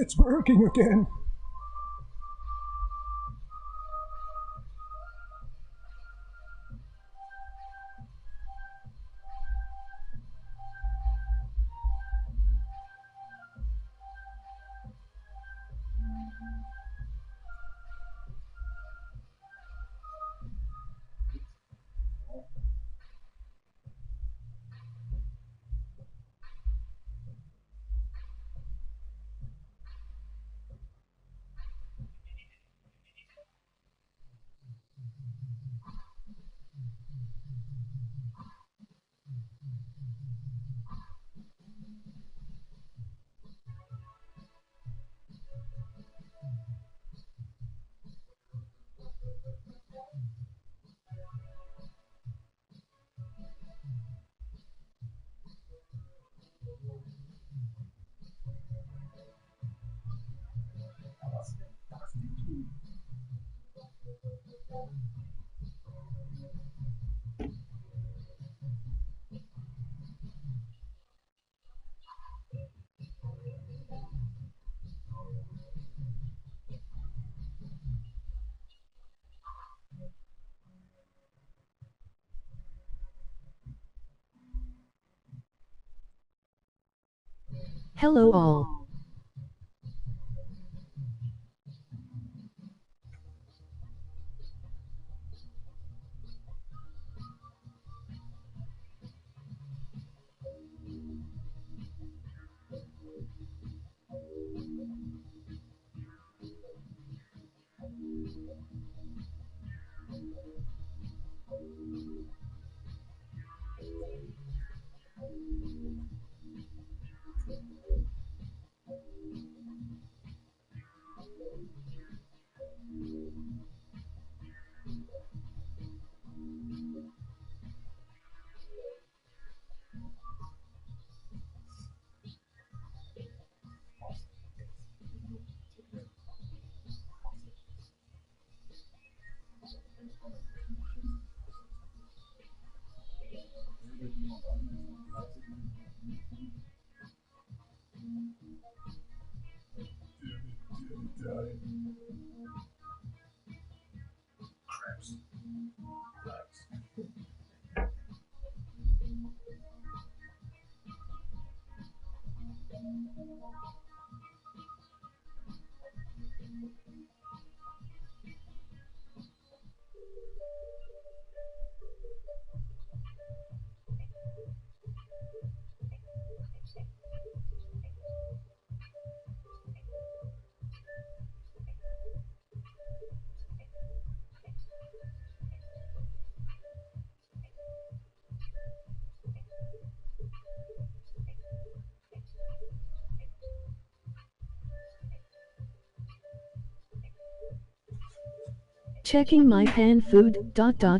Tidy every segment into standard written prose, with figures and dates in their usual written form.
It's working again. Hello all. Checking my pan food.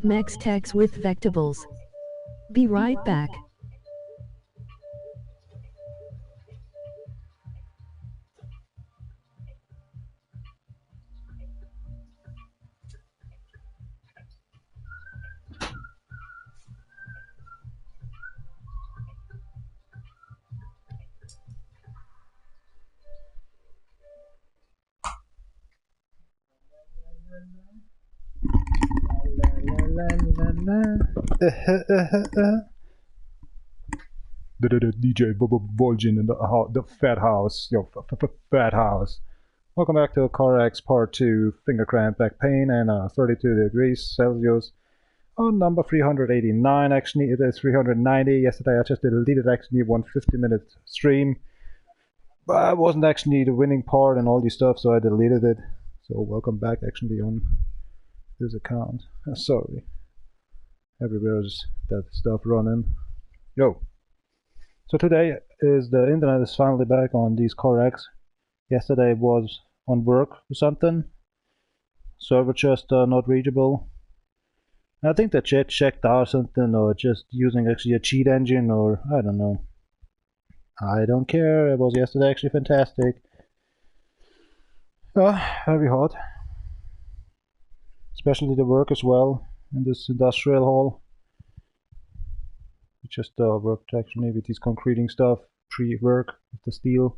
Max tags with vegetables. Be right back. The DJ Volgin in the fat house. Yo, fat house. Welcome back to CarX Part 2, finger cramp, back pain, and 32 degrees Celsius. On number 389, actually it is 390. Yesterday I just deleted actually 150-minute stream. But I wasn't actually the winning part and all this stuff, so I deleted it. So welcome back actually on this account. Sorry. Everywhere's that stuff running. Yo. So today is the internet is finally back on these CarX. Yesterday was on work or something. Server just not reachable. I think they checked out something or just using actually a cheat engine or I don't know. I don't care. It was yesterday actually fantastic. Very hot. Especially the work as well in this industrial hall. We just worked actually with this concreting stuff pre-work with the steel.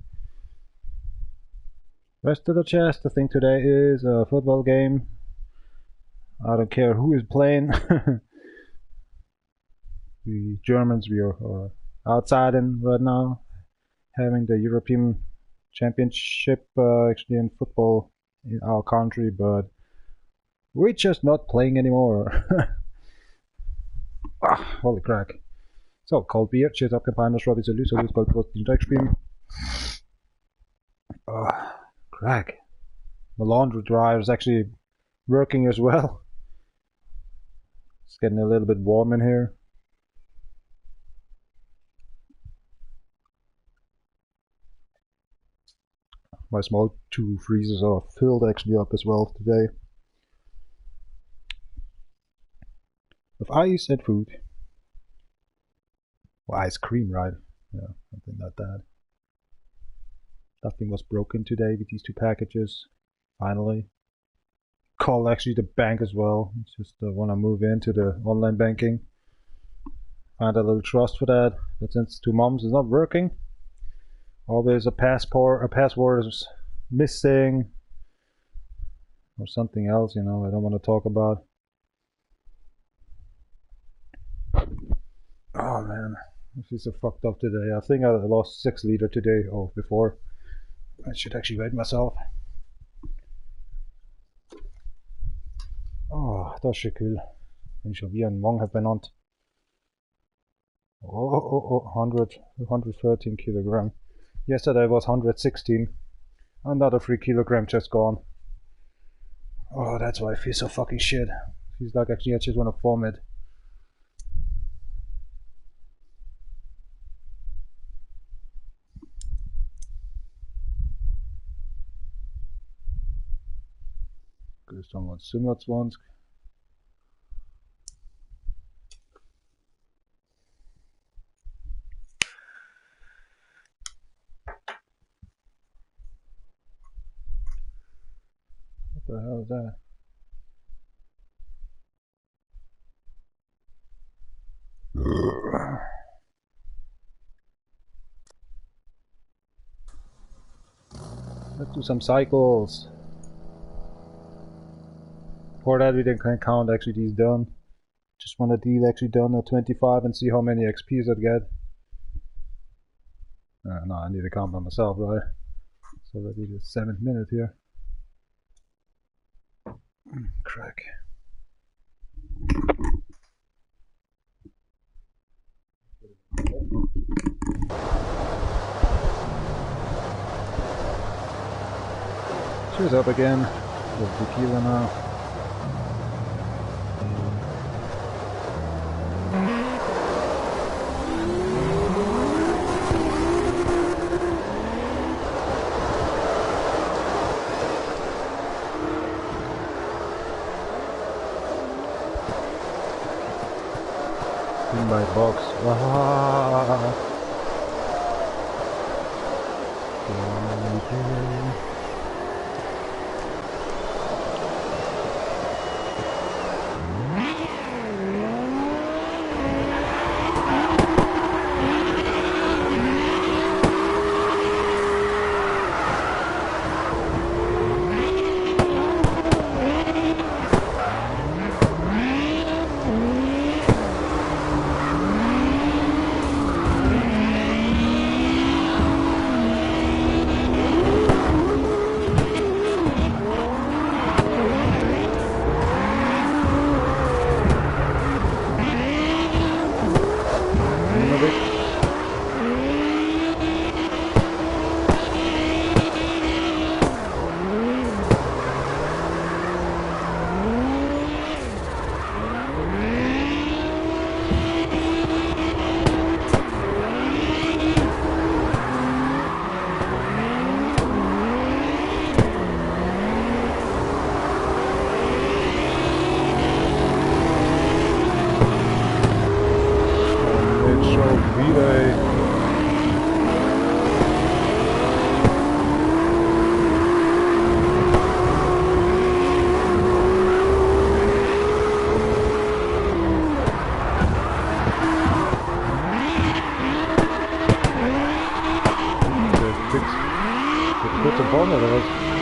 Rest of the chest, I think today is a football game. I don't care who is playing. The Germans, we are outside in right now, having the European Championship actually in football in our country, but we're just not playing anymore. Holy crack. So, cold beer, cheers up, Campaigner, Robbie, Salute, Salute, Gold Plus, den Dreckspielen. Crack. The laundry dryer is actually working as well. It's getting a little bit warm in here. My small two freezers are filled actually up as well today. With ice and food. Well, ice cream, right? Yeah, something like that. Nothing was broken today with these two packages. Finally. Call actually the bank as well. Just want to move into the online banking. Find a little trust for that. But since 2 months is not working, always a password is missing or something else, you know, I don't want to talk about. Oh man, this is so fucked up today. I think I lost 6 liters today. Oh, before. I should actually rate myself. Oh, das ist cool. Bin schon wie ein Monk benannt. 113 kilogram. Yesterday was 116. Another 3 kilogram just gone. Oh, that's why I feel so fucking shit. Feels like actually I just want to vomit. Someone Simlatsvansk. What the hell is that? Let's do some cycles. For that we then can count actually these done. Just want a deal actually done at 25 and see how many XPs I'd get. No, I need to count by myself, right? So that is the 7th minute here. Crack. Cheers up again. With tequila now. In my box. was.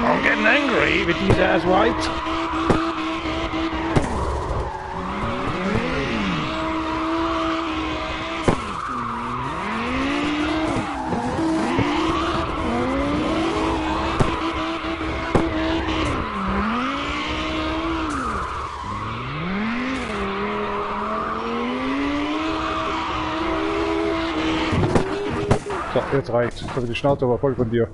I'm getting angry with these ass whites. So, jetzt reicht's. Jetzt habe ich die Schnauze aber voll von dir.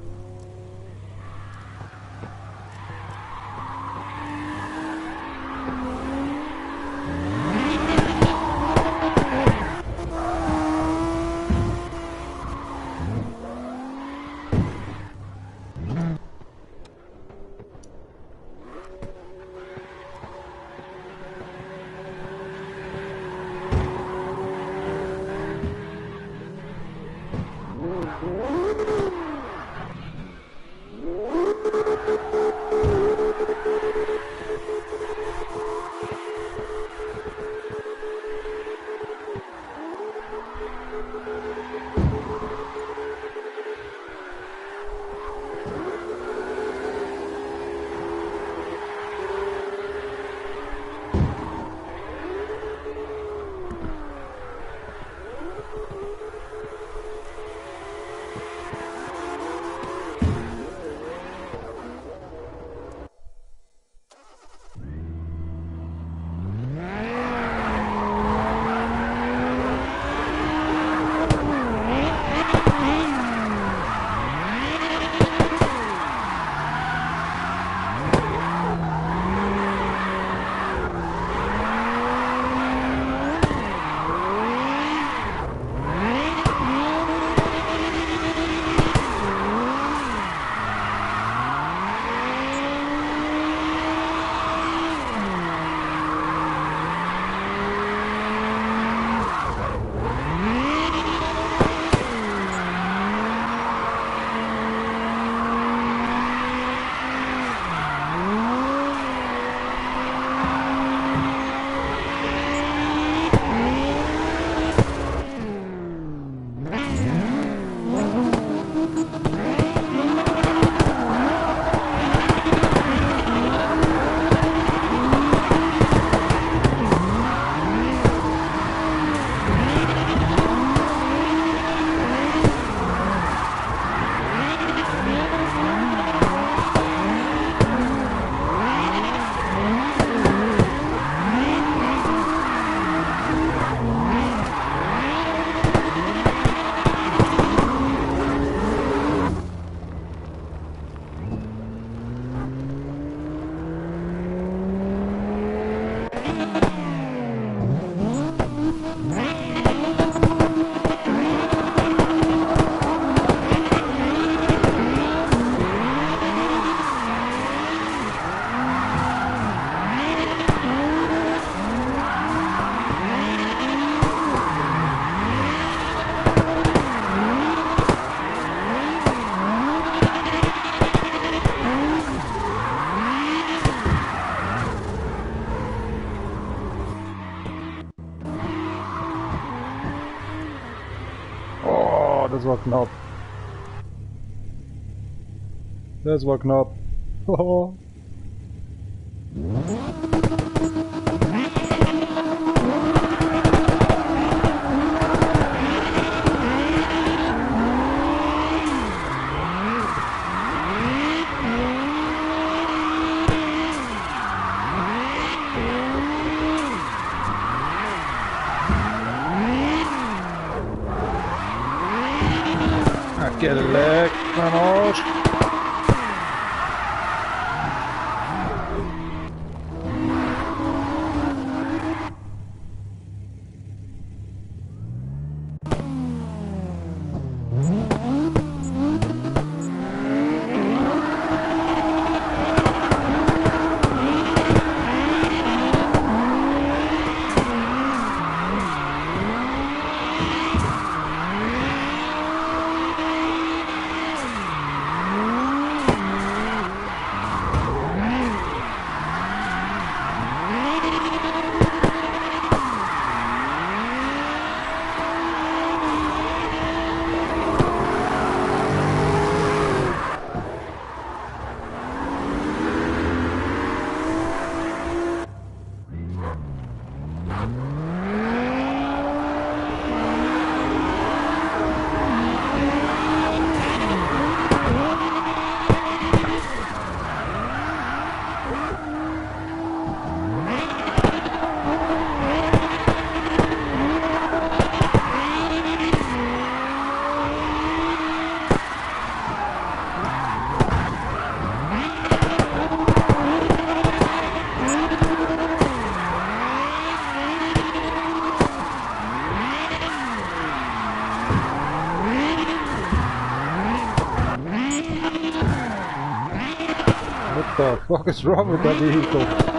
das war knapp. Das war knapp. Oh. Cadillac, mijn Arsch. What the fuck is wrong with that vehicle?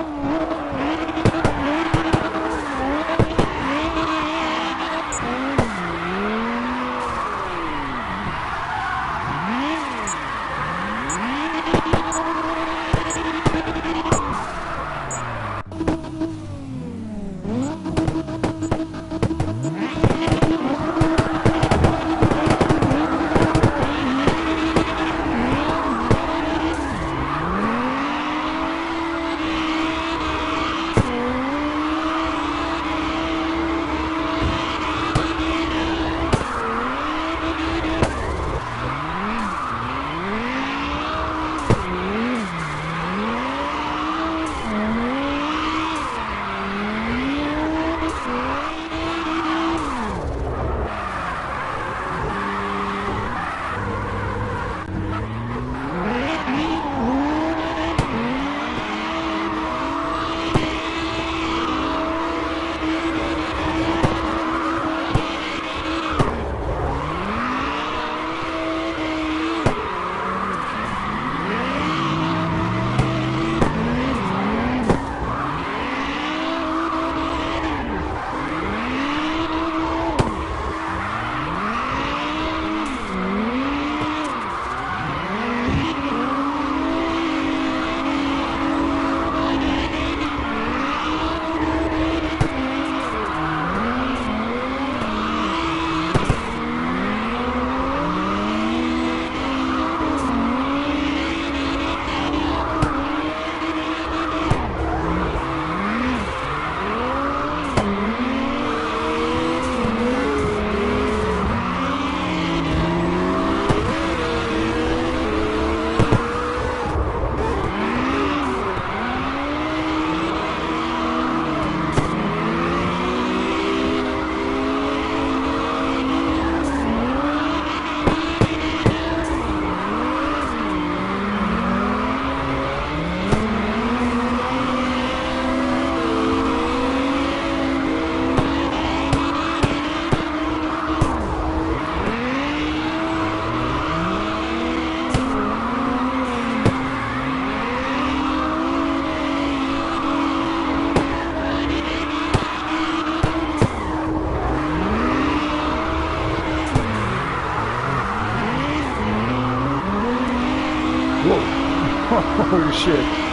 Holy shit.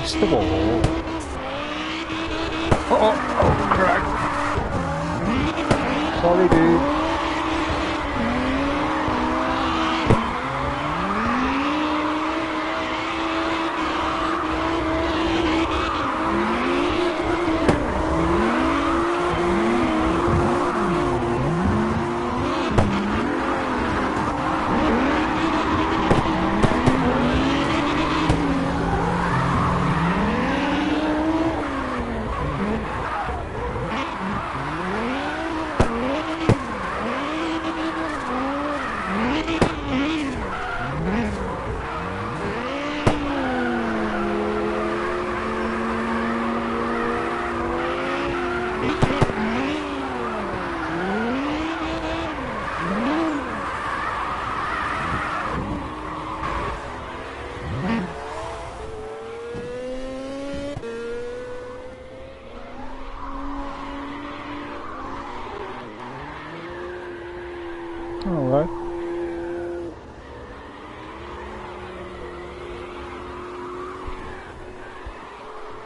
against the wall. Oh, crap. Sorry, dude. Alright.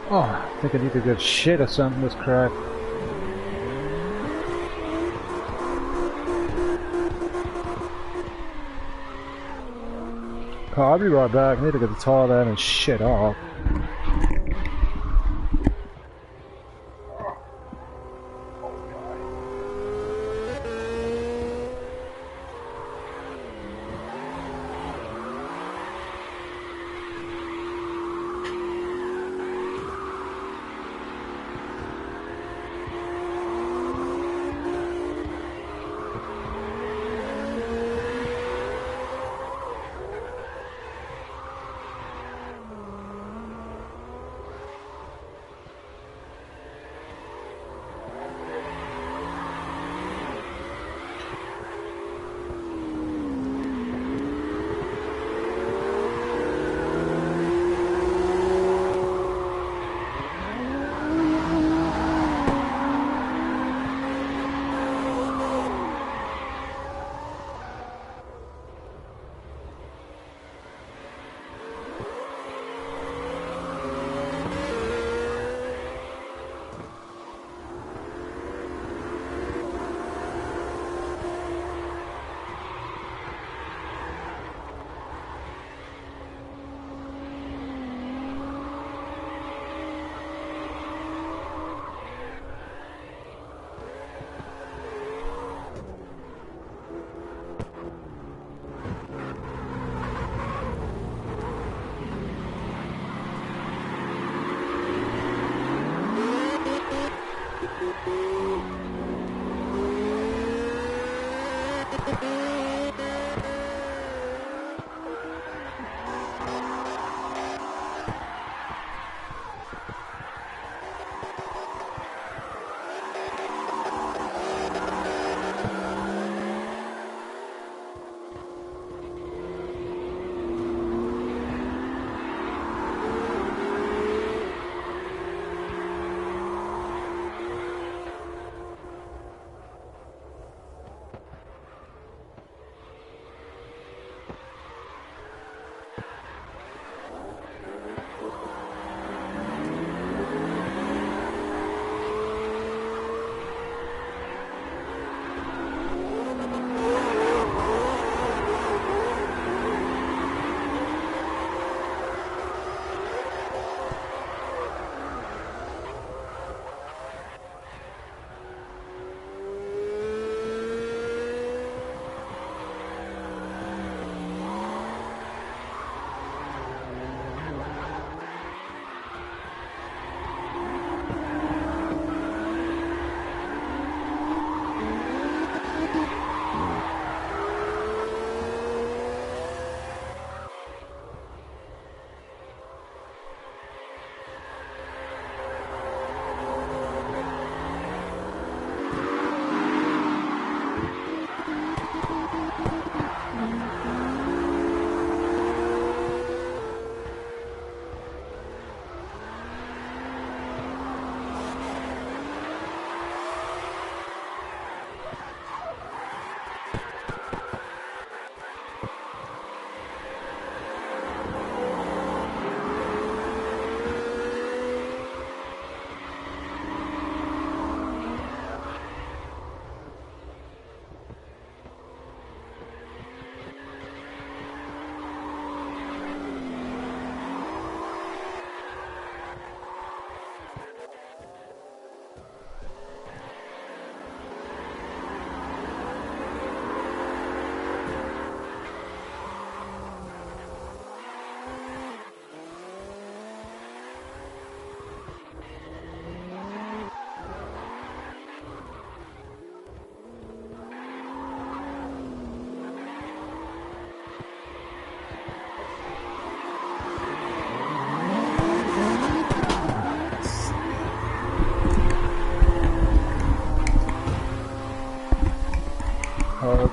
Oh, I think I need to get shit or something this crap. Oh, I'll be right back. I need to get the toilet and shit off.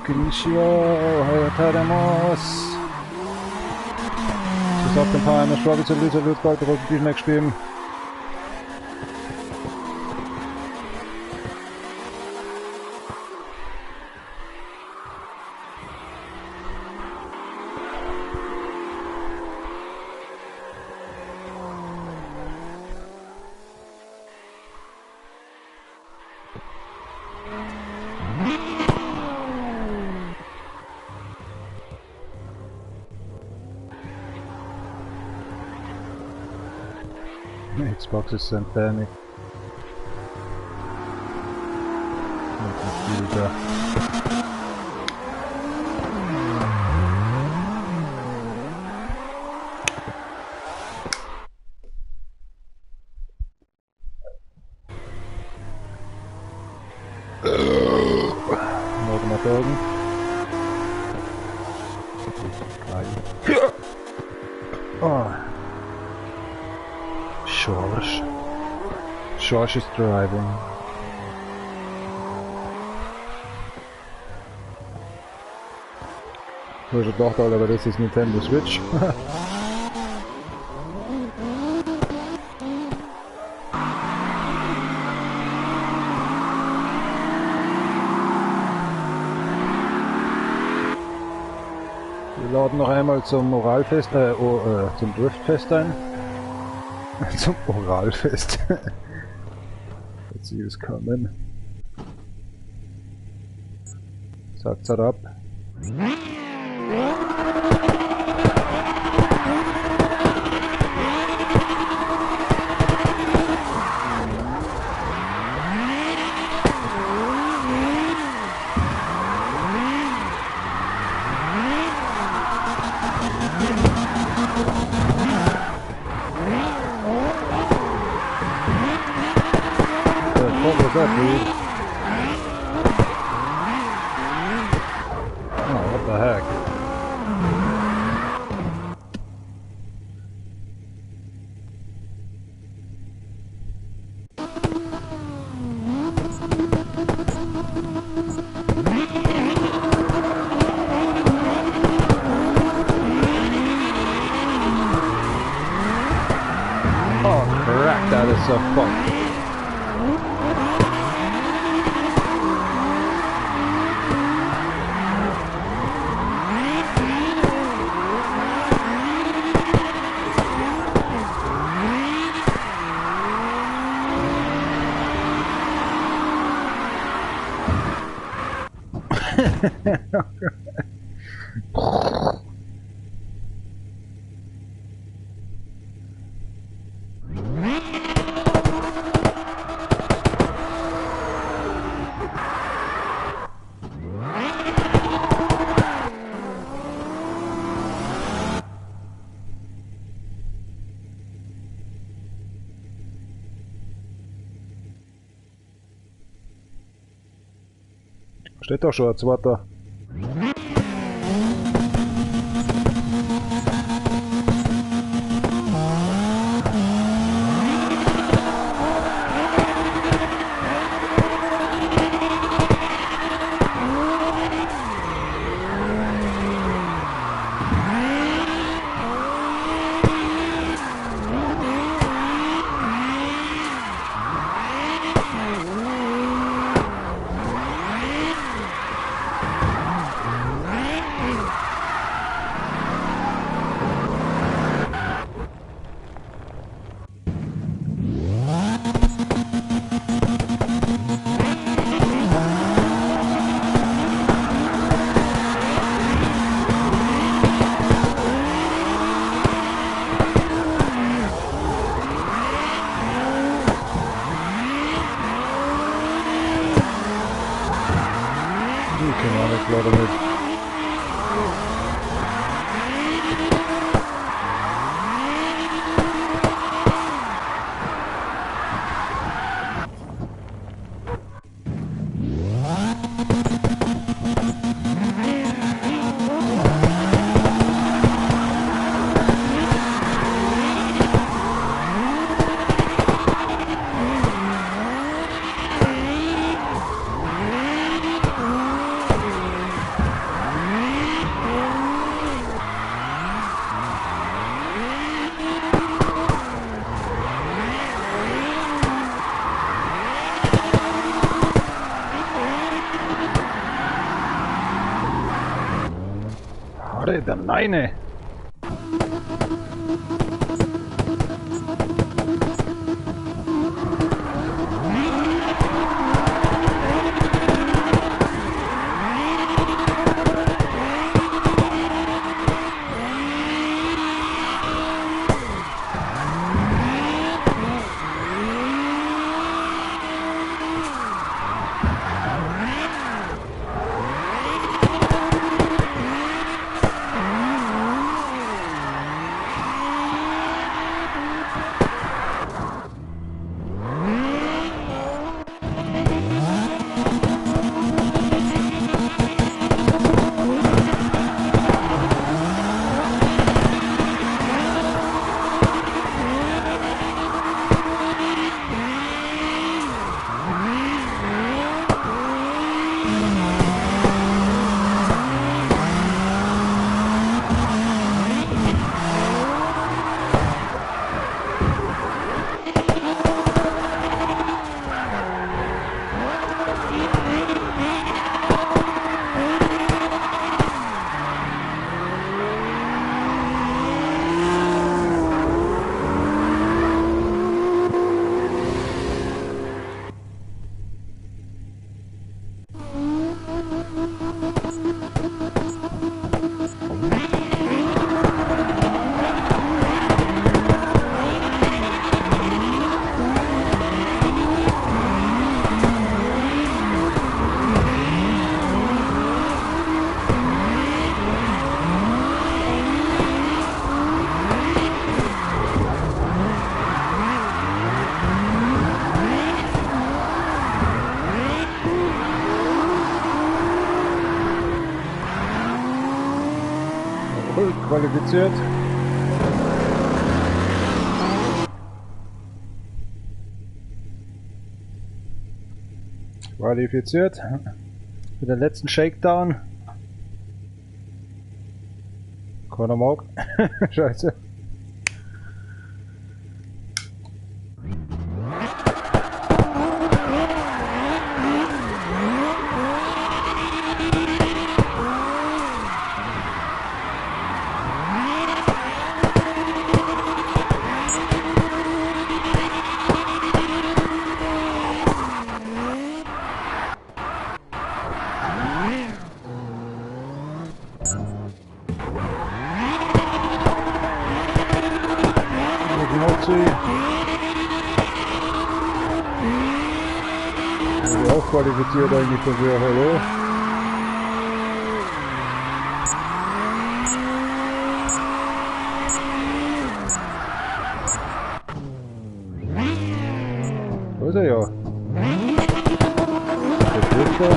Konnichiwa, ohayou gozaimasu. Gesagt ein paar einmal Struggle zu Luther wird bald auf die nächste spielen. Xbox is sent panic. Computer. Morgen mal Augen. Oh. Josh is driving. Hoe is het dacht al dat dit is Nintendo Switch? Wir laden noch einmal zum Oralfest, zum Driftfest ein. Zum Oralfest. Let's see who's coming. Sagt's ab. What was that, dude? Oh, what the heck? Oh crap, that is so fucked. Steht doch schon als Wetter. Economic Brotherhood. Der Neine. Qualifiziert. Qualifiziert. Für den letzten Shakedown. Keiner mag. Scheiße. Auch qualifiziert eigentlich dafür, hallo? Da ist er ja. Der Dritte.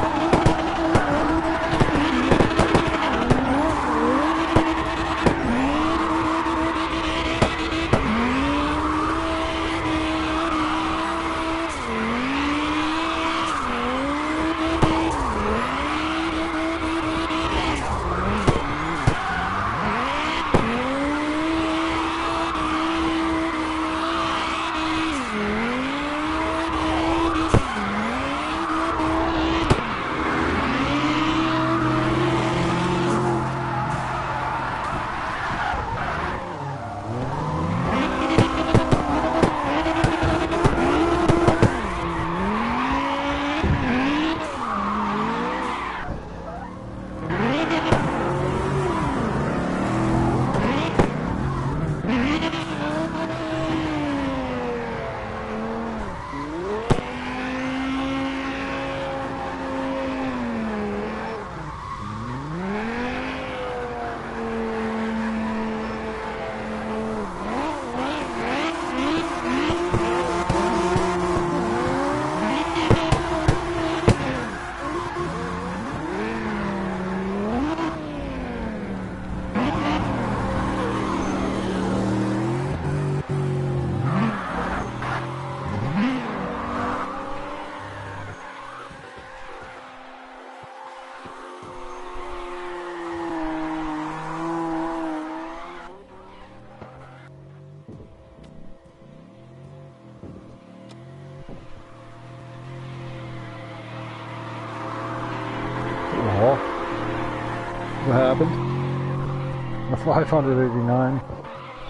589.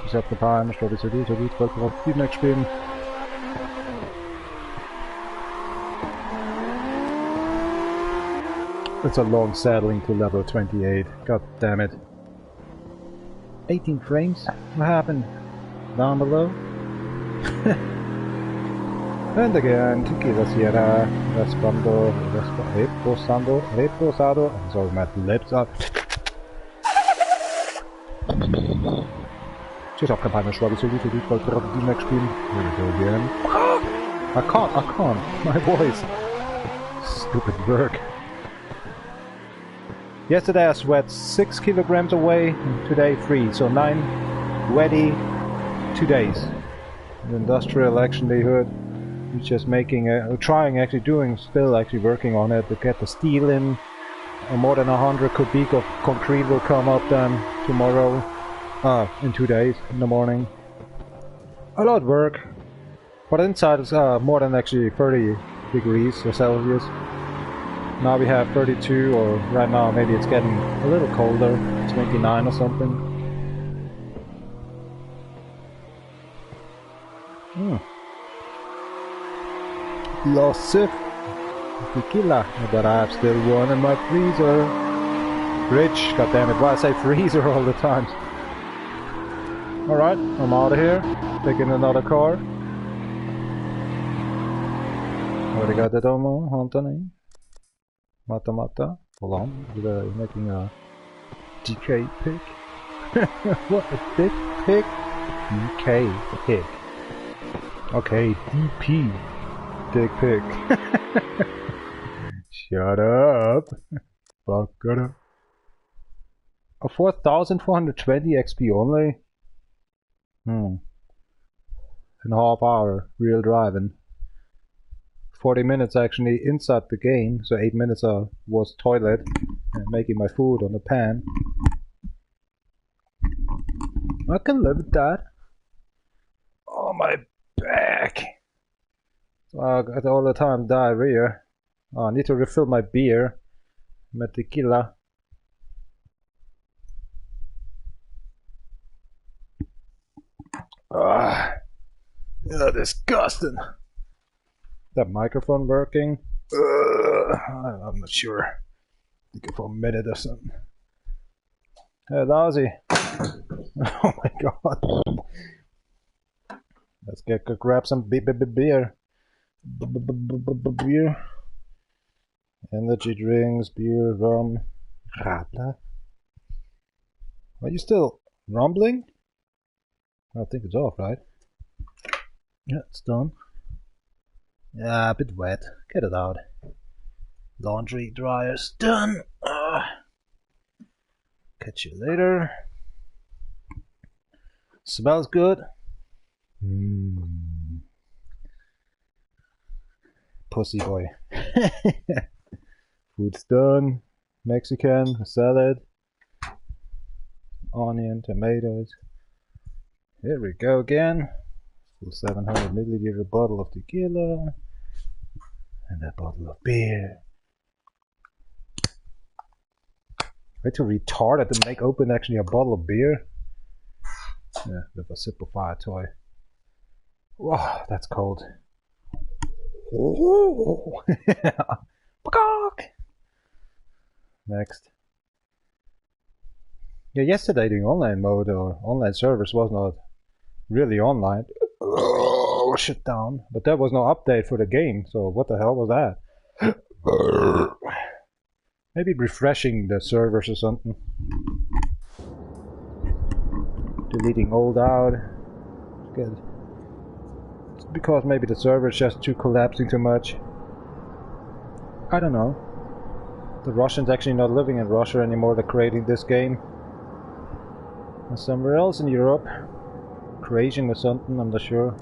Ich hab gepaart, ich glaube, ich sollte die 12 auf Feedback spielen. It's a long saddling to level 28. God damn it. 18 frames? What happened? Down below? And again, Tequila Sierra, Reposado, I'm sorry, my lips up. Just off campaign, Schwabi, so you could go to the next stream. Here we go again. I can't, my voice. Stupid work. Yesterday I sweat 6 kilograms away, and today 3, so 9 ready 2 days. The industrial action they heard. We're just making still actually working on it to get the steel in. More than 100 cubic of concrete will come up then tomorrow. In 2 days, in the morning. A lot of work. But inside it's more than actually 30 degrees Celsius. Now we have 32, or right now maybe it's getting a little colder, 29 or something. Los Sif Tequila, but I have still one in my freezer. Fridge, goddammit, why I say freezer all the time. Alright, I'm out of here, taking another car. Arigato domo, Antoni. Mata. Hold on, you're making a DK pick. What, a dick pick? DK pick. Okay, DP. Dick pic. Shut up. Fuck up. A 4,420 XP only? And a half hour real driving. 40 minutes actually inside the game, so 8 minutes was toilet and making my food on the pan. I can live with that. Oh, my back. I got all the time diarrhea. Oh, I need to refill my beer. My tequila. Yeah, disgusting. That microphone working? I'm not sure. I think for a minute or something. Hey, lousy. Oh my god. Let's grab some beer. Beer. Energy drinks, beer, rum. Radler. Are you still rumbling? I think it's off, right? Yeah, it's done. Yeah, a bit wet. Get it out. Laundry dryer's done. Catch you later. Smells good. Pussy boy. Food's done. Mexican salad. Onion, tomatoes. Here we go again. Full 700 milliliter bottle of tequila. And a bottle of beer. Way too retarded to make open actually a bottle of beer. Yeah, with a simplified toy. Wow, that's cold. Oh. Next. Yeah, yesterday doing online mode or online servers was not really online. Shut down. But there was no update for the game, so what the hell was that? Maybe refreshing the servers or something. Deleting old out. Good. It's because maybe the server is just too collapsing too much. I don't know. The Russians actually not living in Russia anymore, they're creating this game. And somewhere else in Europe. Croatian or something, I'm not sure.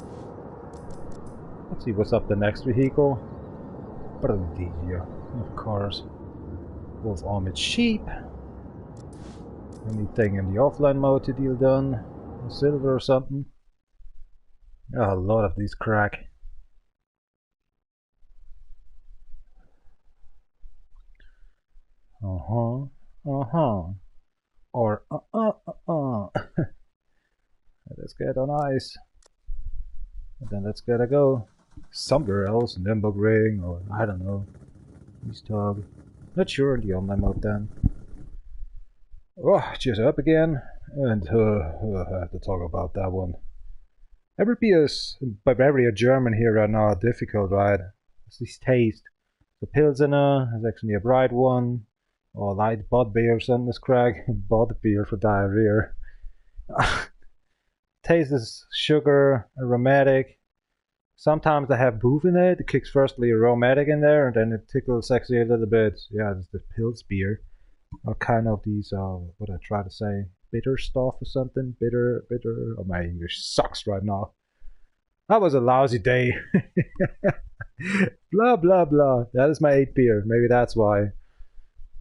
Let's see what's up the next vehicle. Brandizia, of course. Wolf armored sheep. Anything in the offline mode to deal done? Silver or something? Oh, a lot of these crack. Or let's get on ice. And then let's gotta go somewhere else, Nürburgring, or I don't know, Easthog. Not sure in the online mode then. Oh, just up again, and I have to talk about that one. Every beer is Bavaria German here right now difficult, right? It's this taste. The Pilsener is actually a bright one, or light bud beer, something is crack. Bud beer for diarrhea. Taste is sugar, aromatic. Sometimes they have booze in it. It kicks firstly aromatic in there, and then it tickles actually a little bit. Yeah, it's the Pils beer. Or kind of these, what I try to say, bitter stuff or something. Bitter. Oh, my English sucks right now. That was a lousy day. Blah, blah, blah. That is my 8th beer. Maybe that's why.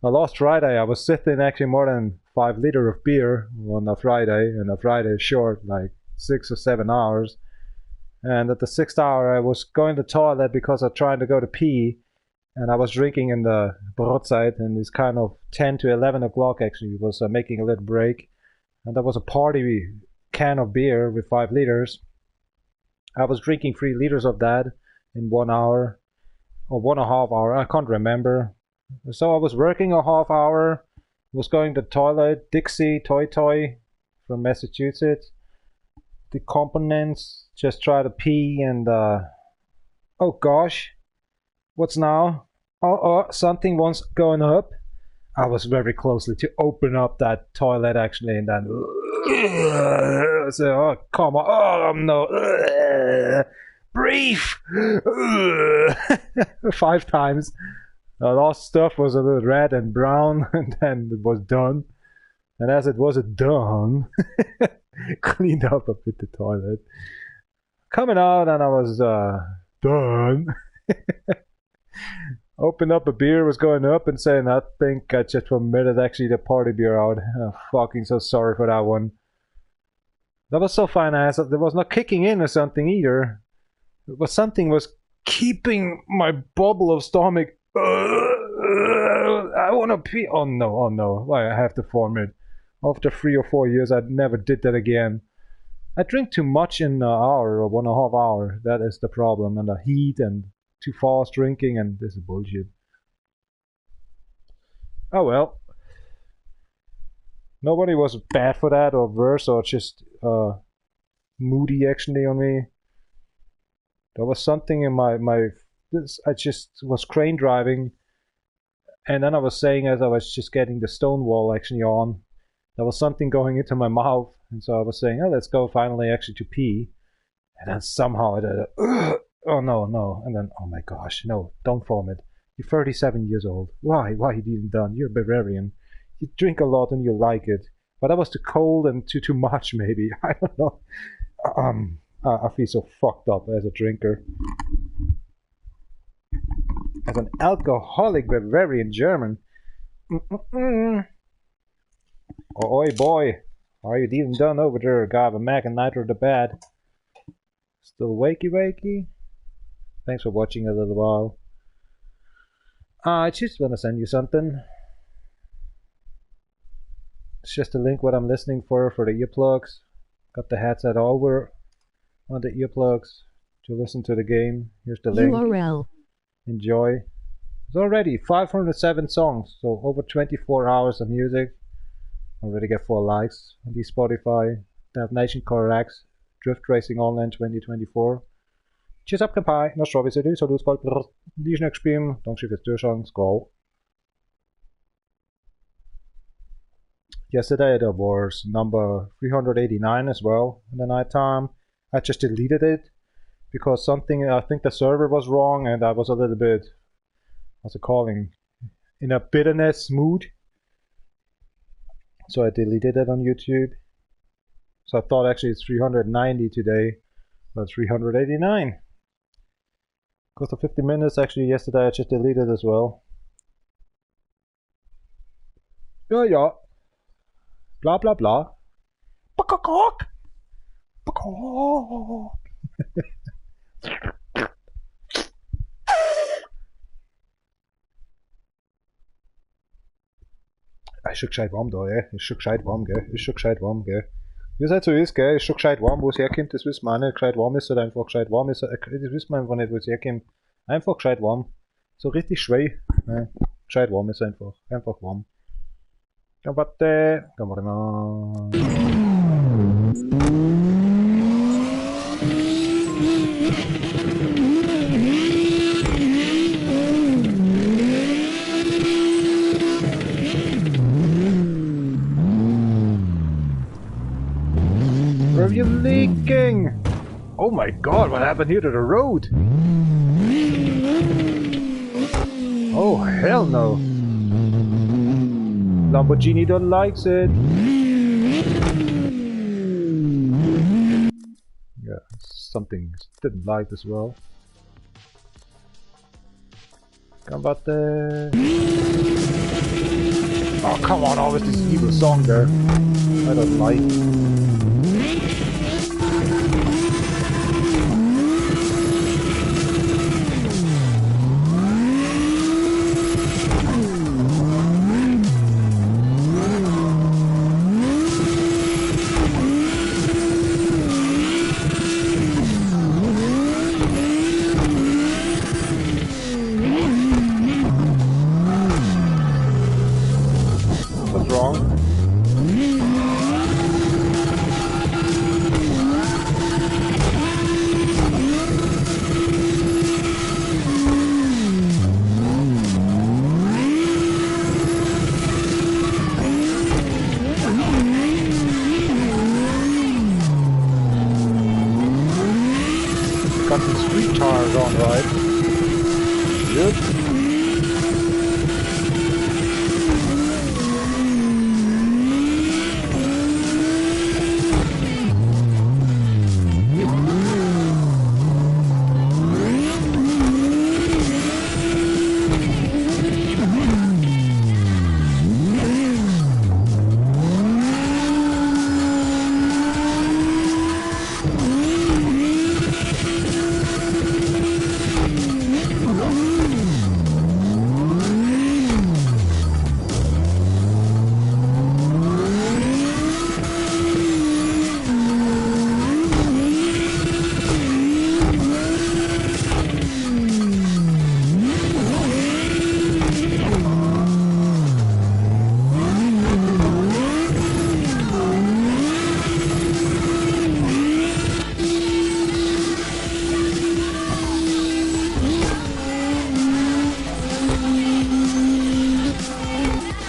Last Friday, I was sitting actually more than 5 liters of beer on a Friday, and a Friday is short, like 6 or 7 hours. And at the 6th hour, I was going to the toilet because I was trying to go to pee, and I was drinking in the Brotzeit, and it's kind of 10 to 11 o'clock actually, was making a little break. And there was a party can of beer with 5 liters. I was drinking 3 liters of that in 1 hour, or 1.5 hours, I can't remember. So I was working a half hour, was going to the toilet, Dixie, Toy from Massachusetts. The components, just try to pee, and oh gosh, what's now? Oh, something was going up. I was very closely to open up that toilet actually, and then so, oh come on, oh no, breathe 5 times. The last stuff was a little red and brown, and then it was done. And as it wasn't done, cleaned up a bit the toilet. Coming out, and I was done. Opened up a beer, was going up and saying, I think I just omitted actually the party beer out. I'm fucking so sorry for that one. That was so fine ass. There was no kicking in or something either. It was something was keeping my bubble of stomach. I want to pee. Oh no. Why I have to form it. After 3 or 4 years, I never did that again. I drink too much in an hour or 1.5 hours. That is the problem. And the heat and too fast drinking, and this is bullshit. Oh well. Nobody was bad for that or worse or just moody actually on me. There was something in I just was crane driving, and then I was saying as I was just getting the stone wall actually on, there was something going into my mouth, and so I was saying, oh, let's go finally actually to pee, and then somehow I did oh no, and then oh my gosh, no, don't form it. You're 37 years old. Why you didn't done? You're a Bavarian. You drink a lot and you like it, but that was too cold and too much maybe. I don't know. I feel so fucked up as a drinker. As an alcoholic Bavarian German. Oh, oi boy, are you even done over there? Got a Mac and Nitro the bad. Still wakey? Thanks for watching a little while. I just want to send you something. It's just a link what I'm listening for the earplugs. Got the headset over on the earplugs to listen to the game. Here's the link. URL. Enjoy. It's already 507 songs, so over 24 hours of music. Already get 4 likes on the Spotify. Dev Nation Correx, Drift Racing Online 2024. Cheers up, Kampai. No strawberry city, so do spot the next stream. Don't forget to songs. Go. Yesterday there was number 389 as well in the night time. I just deleted it because something, I think the server was wrong, and I was a little bit, what's it calling, in a bitterness mood. So I deleted it on YouTube. So I thought actually it's 390 today, but 389. Because of 50 minutes, actually yesterday I just deleted as well. Yeah. Blah blah blah. Bakakok. Bakakok. I ist schon gescheit warm da, ist schon gescheit warm, gell, ist schon gescheit warm, gell. Wie es halt so ist, gell, ist schon gescheit warm, wo es herkommt, das wissen wir auch nicht, gescheit warm ist oder einfach gescheit warm ist, das wissen wir einfach nicht, wo es herkommt. Einfach gescheit warm. So richtig schwer, ne? Gescheit warm ist einfach warm. Ja, warte, kann man mal. Where are you leaking? Oh my god, what happened here to the road? Oh hell no. Lamborghini don't likes it. Yeah, something didn't like as well. Combate. Oh come on, always this evil song there. I don't like. What's wrong? Got some street tires on, right? Good.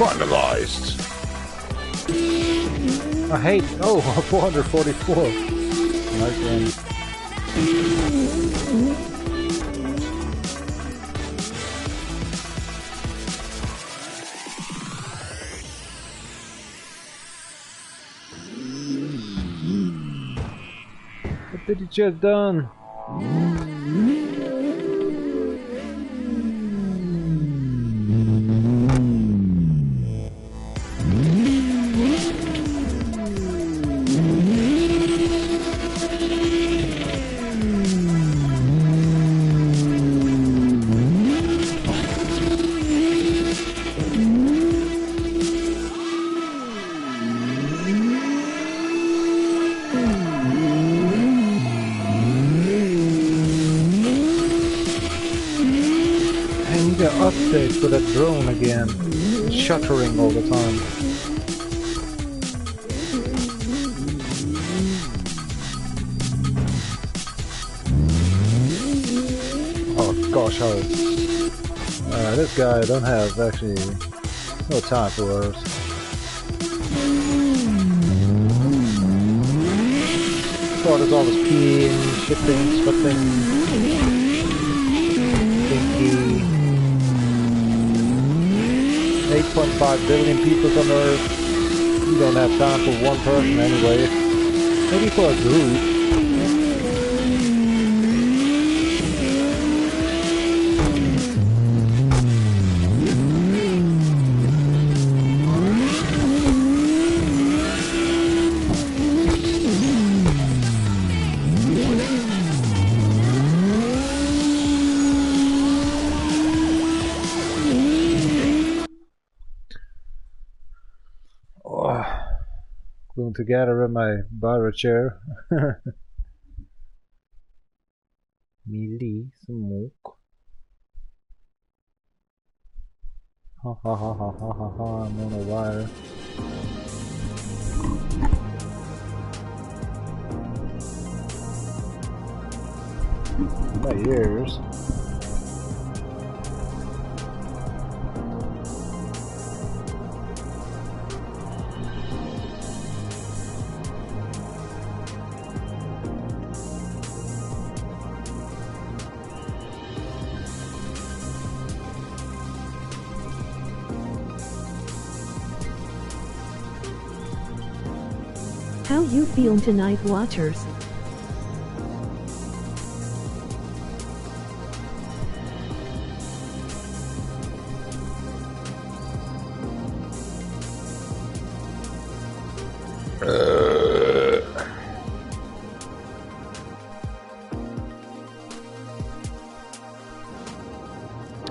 Finalized. I hate. Oh, 444. Nice one. What did you just done? I need an update for that drone again. It's shuttering all the time. Oh gosh, how this guy don't have actually no time for us. God, there's all this peeing, shipping, sweating, stinky. 8.5 billion people on Earth. You don't have time for one person anyway. Maybe for a group. pulling together in my barber chair. Millie smoke. Ha ha ha ha ha ha ha, I'm on a wire. My ears. How you feel tonight, watchers?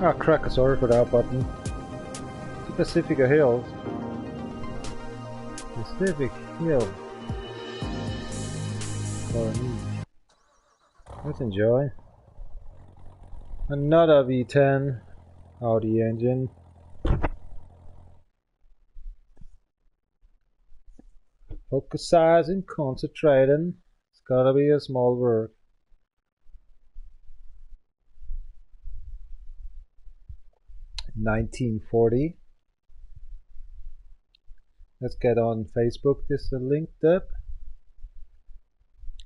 Ah, crack, sorry for that button. Pacific Hills. Pacific Hill. Let's enjoy. Another V10 Audi engine. Focusing, concentrating. It's gotta be a small work. $19.40. Let's get on Facebook. This is linked up.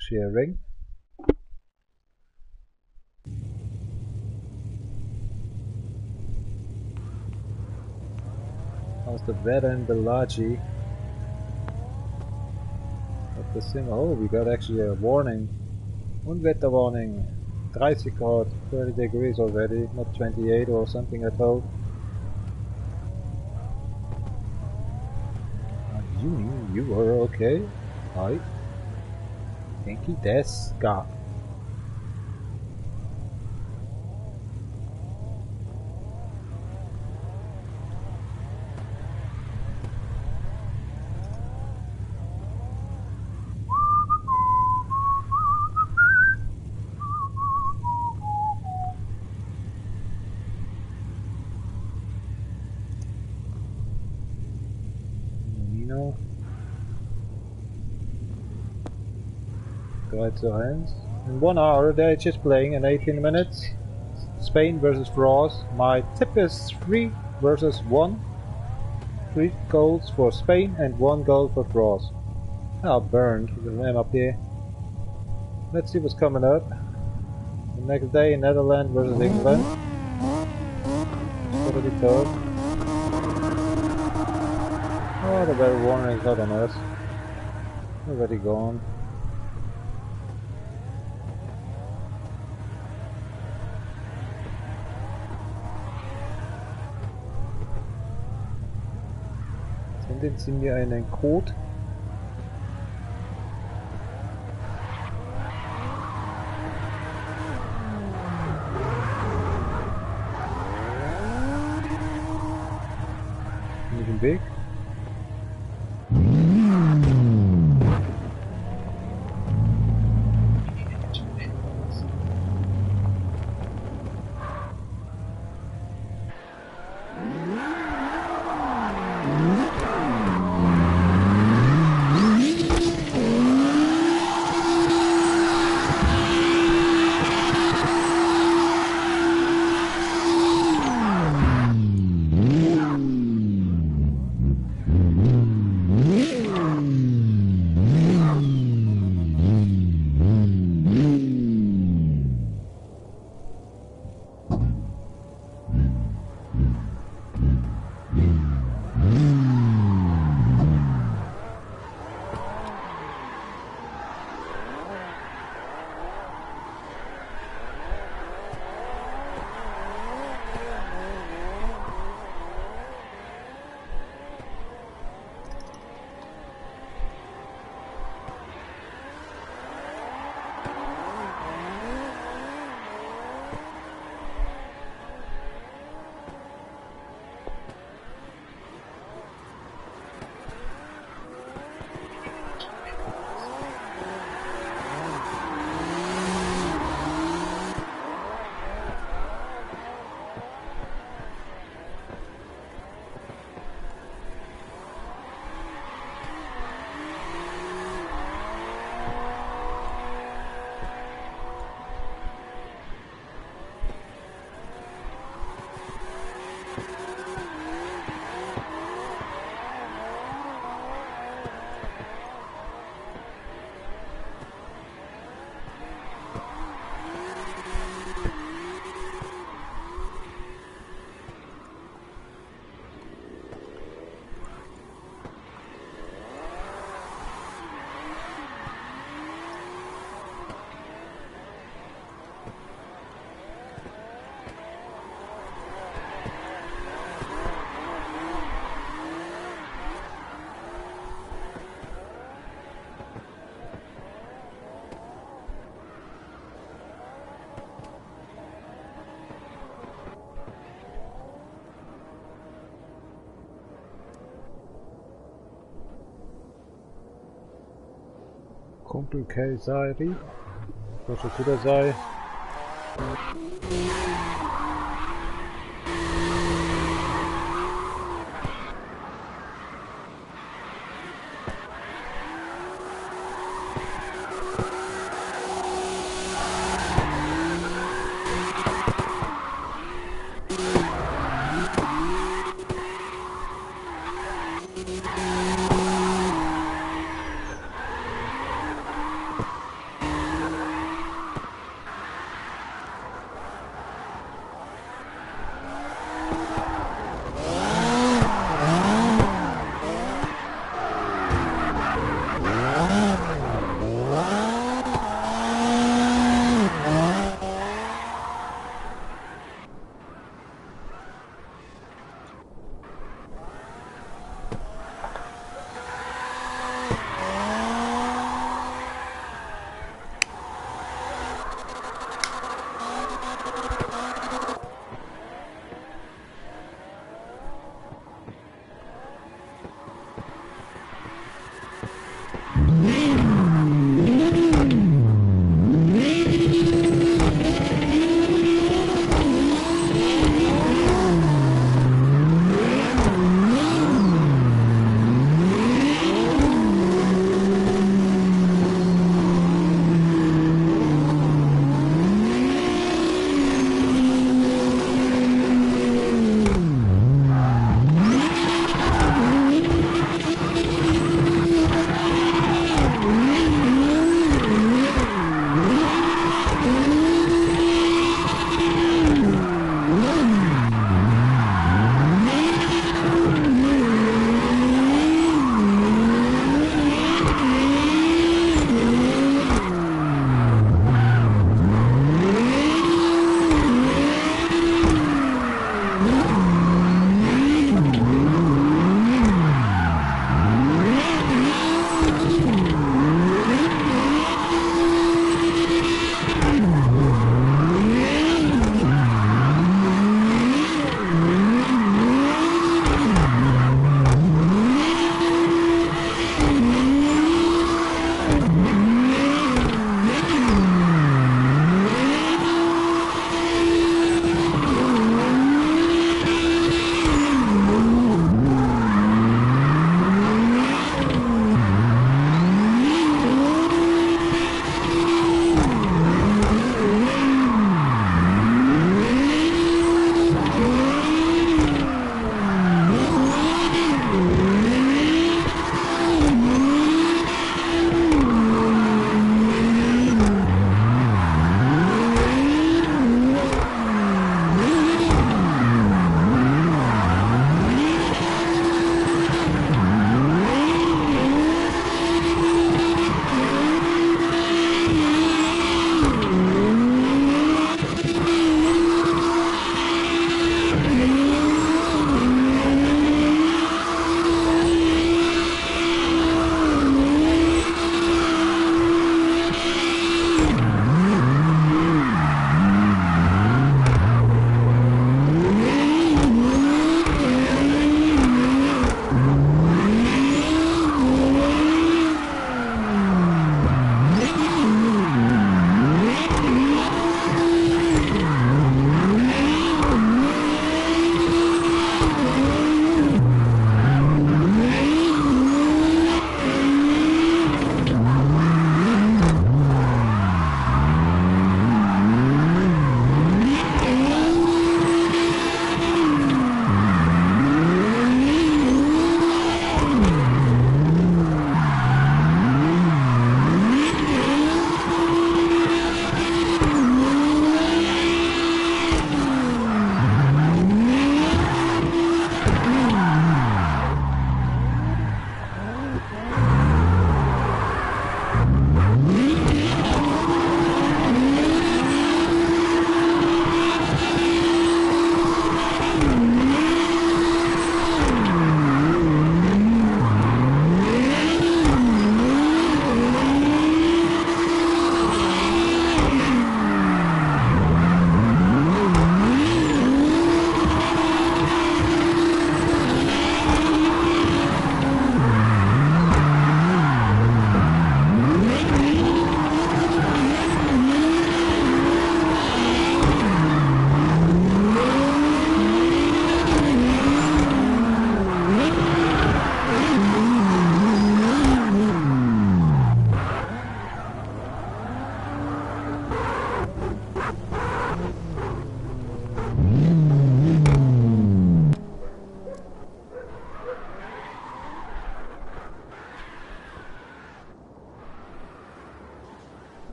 Sharing. How's the weather in Bellagio? Got the thing. Oh, we got actually a warning. Unwetterwarning. 30 Grad, 30 degrees already, not 28 or something at all. You are okay? Hi. Genki desu ka? In 1 hour they're just playing in 18 minutes. Spain versus France. My tip is 3 versus 1. 3 goals for Spain and 1 goal for France. Ah, burned with the ram up there. Let's see what's coming up. The next day, Netherlands versus England. What did he talk? Oh, the weather warning is not on us. Already gone. Senden Sie mir einen Code. Nicht im Weg. Welcome to KZIV. Proszę kudasai.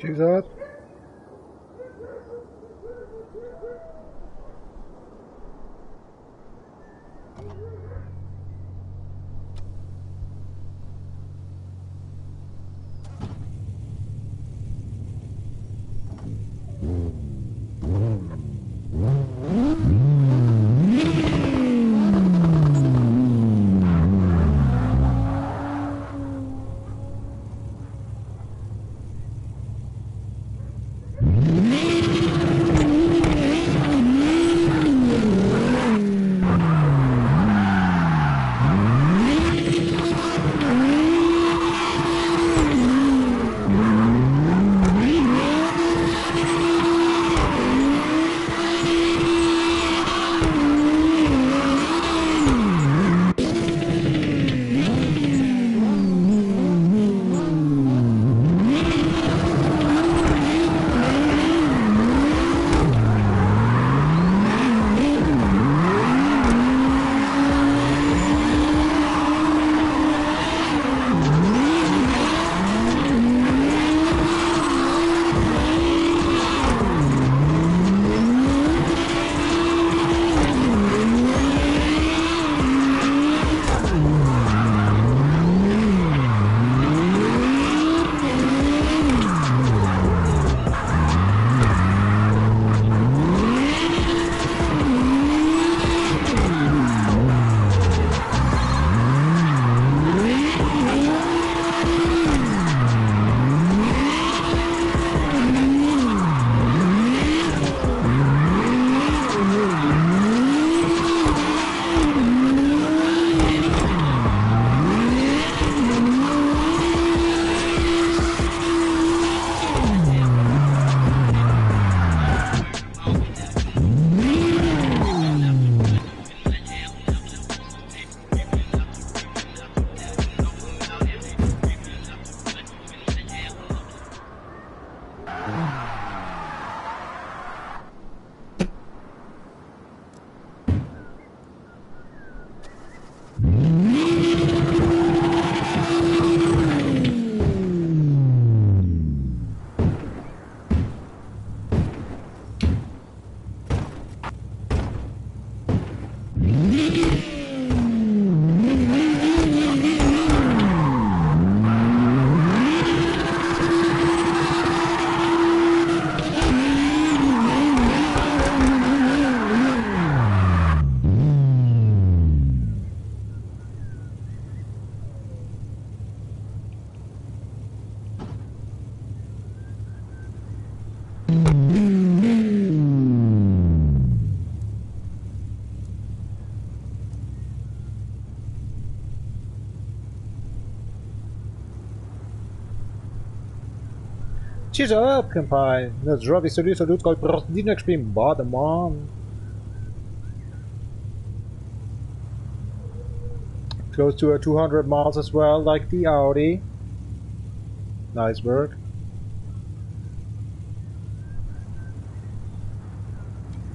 Cheers up. Cheers up, kampai. Na zdrowie sobie salutko prostinek śpim bottom on. Close to 200 miles as well, like the Audi. Nice work.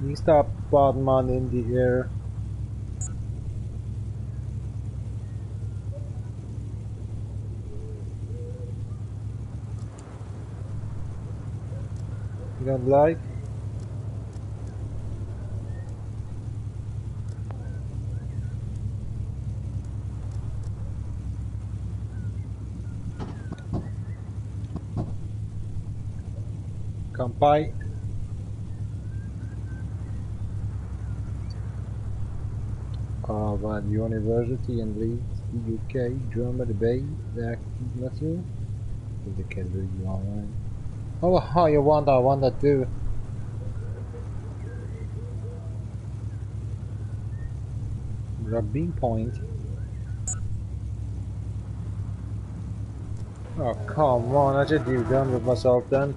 We stop bottom on in the air. You don't like? Kampai. Harvard University in Leeds, UK, Germany Bay, the active nature. The category online. Oh, how you want? I want that too. Rugby point. Oh, come on, I just do done with myself then.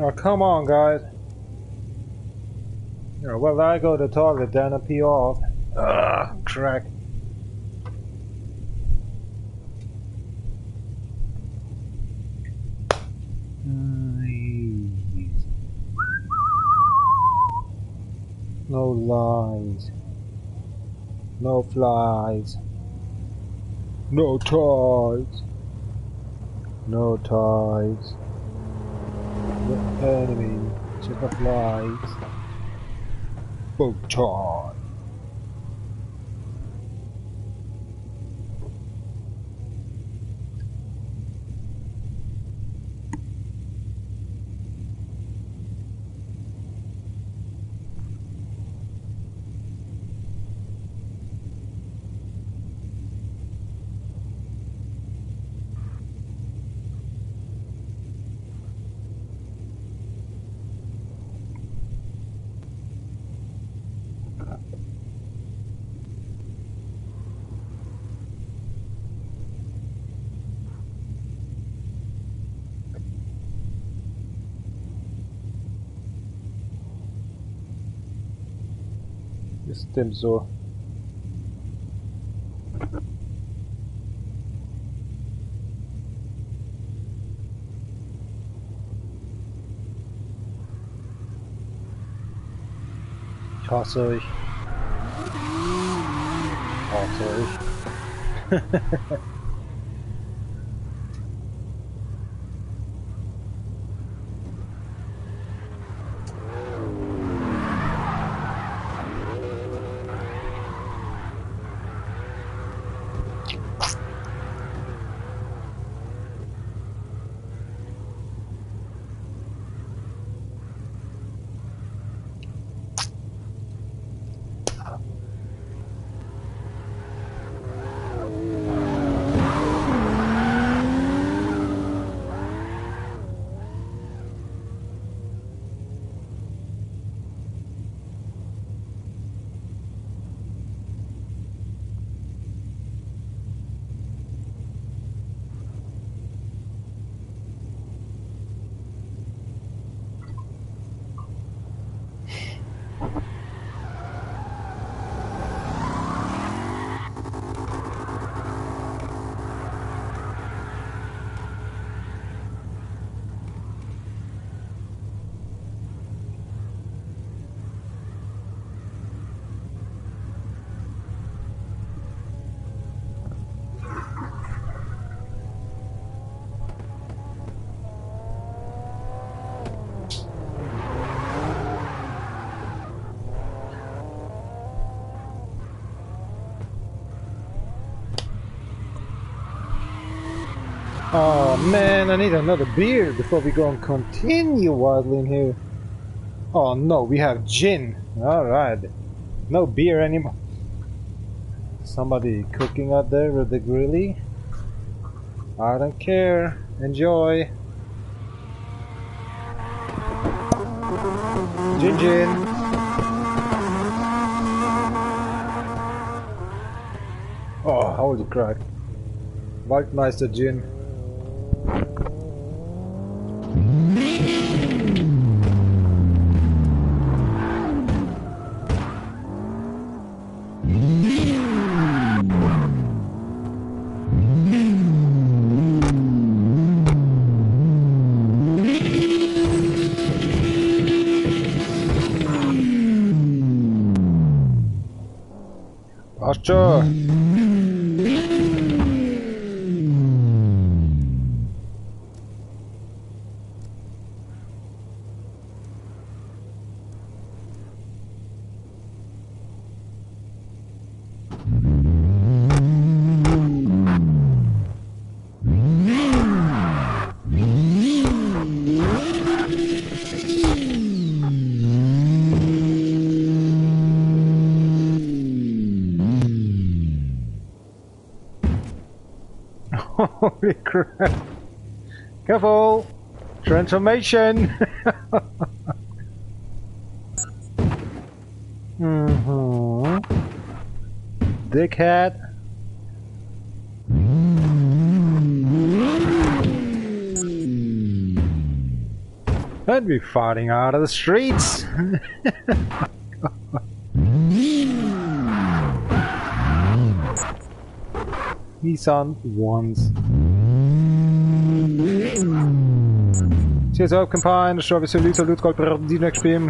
Oh, come on, guys. Yeah, well, I go to the toilet then and pee off. Ugh, crack. No lies. No flies. No ties. No ties. No enemy. Just the flies. Bow tie. Ist dem so. Ich hasse euch. Ich hasse euch. Oh man, I need another beer before we go and continue wildling here. Oh no, we have gin. Alright. No beer anymore. Somebody cooking out there with the grilly? I don't care. Enjoy. Gin gin. Oh, holy crap. Waldmeister gin. Sure. Holy crap. Careful! Transformation! Dickhead. I'd be fighting out of the streets. Nissan ones. CSO campaign, de service elite loot code per die next PM.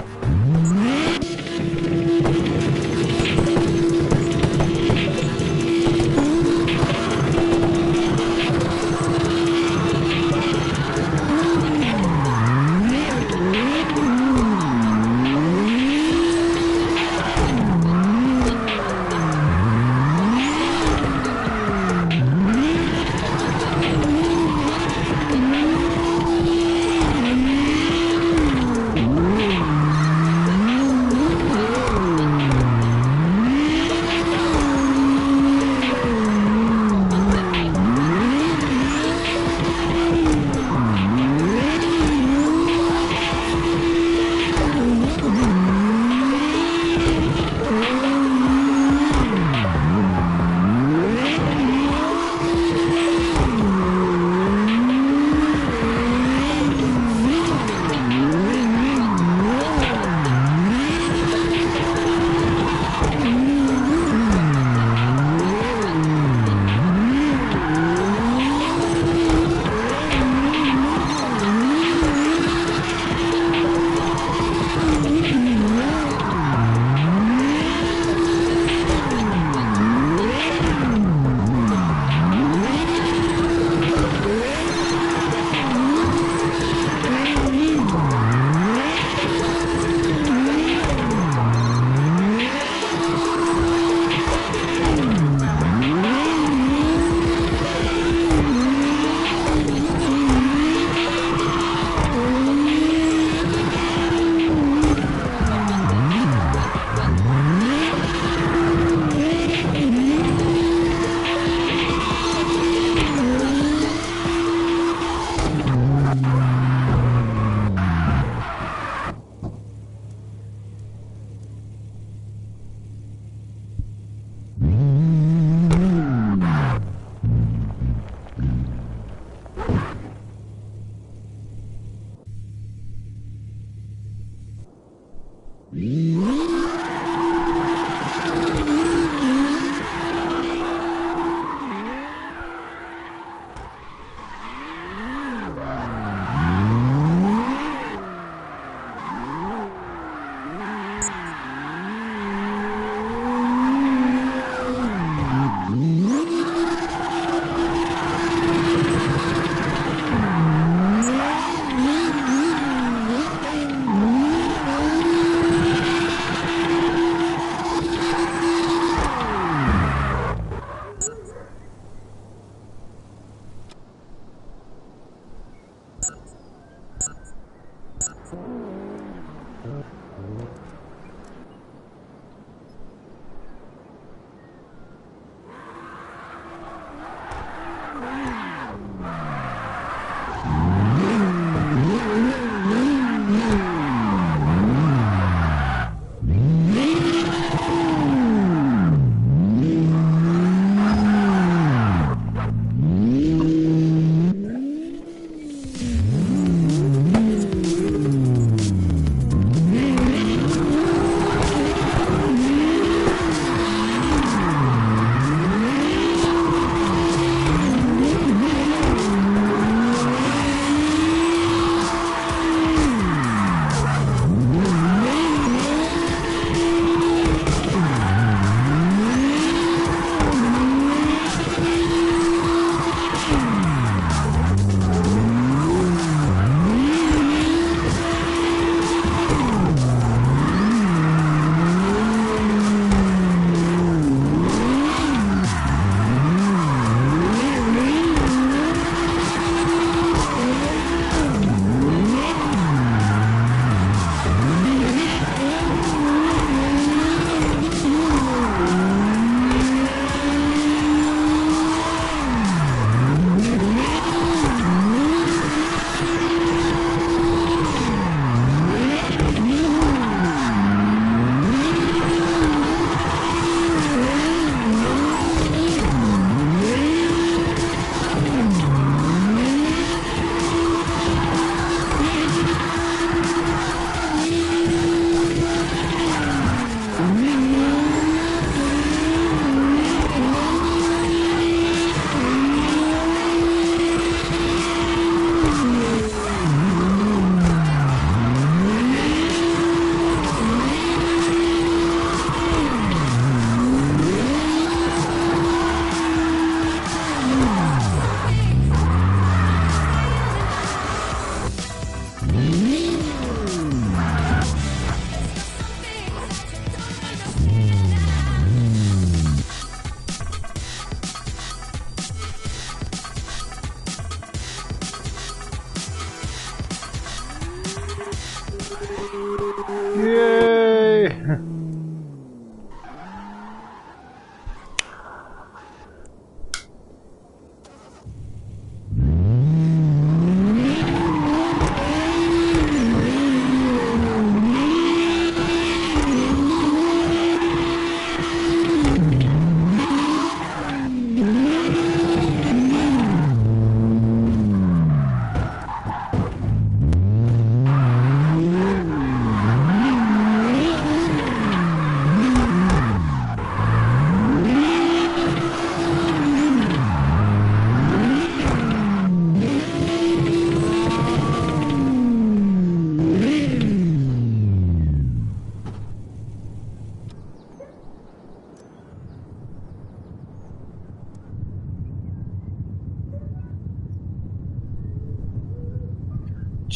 Yay!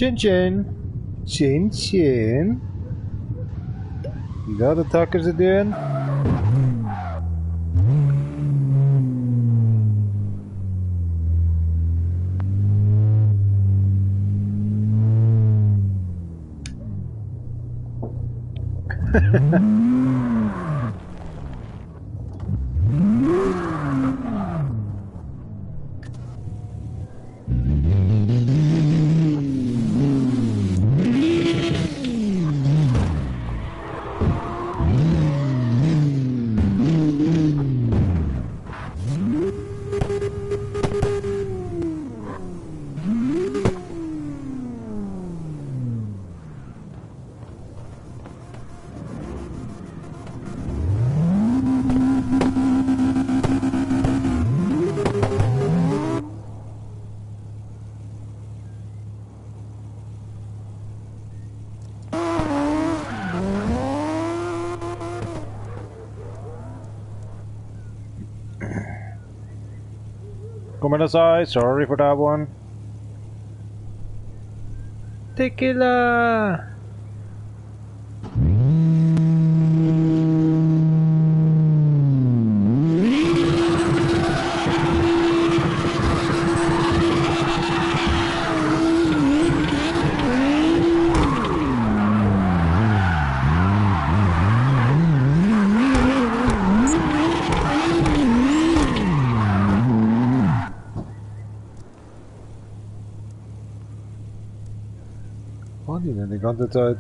Chin Chin. Chin Chin. You know what the tuckers are doing? Kumanasai, sorry for that one. Tequila! Waren die denn die ganze Zeit?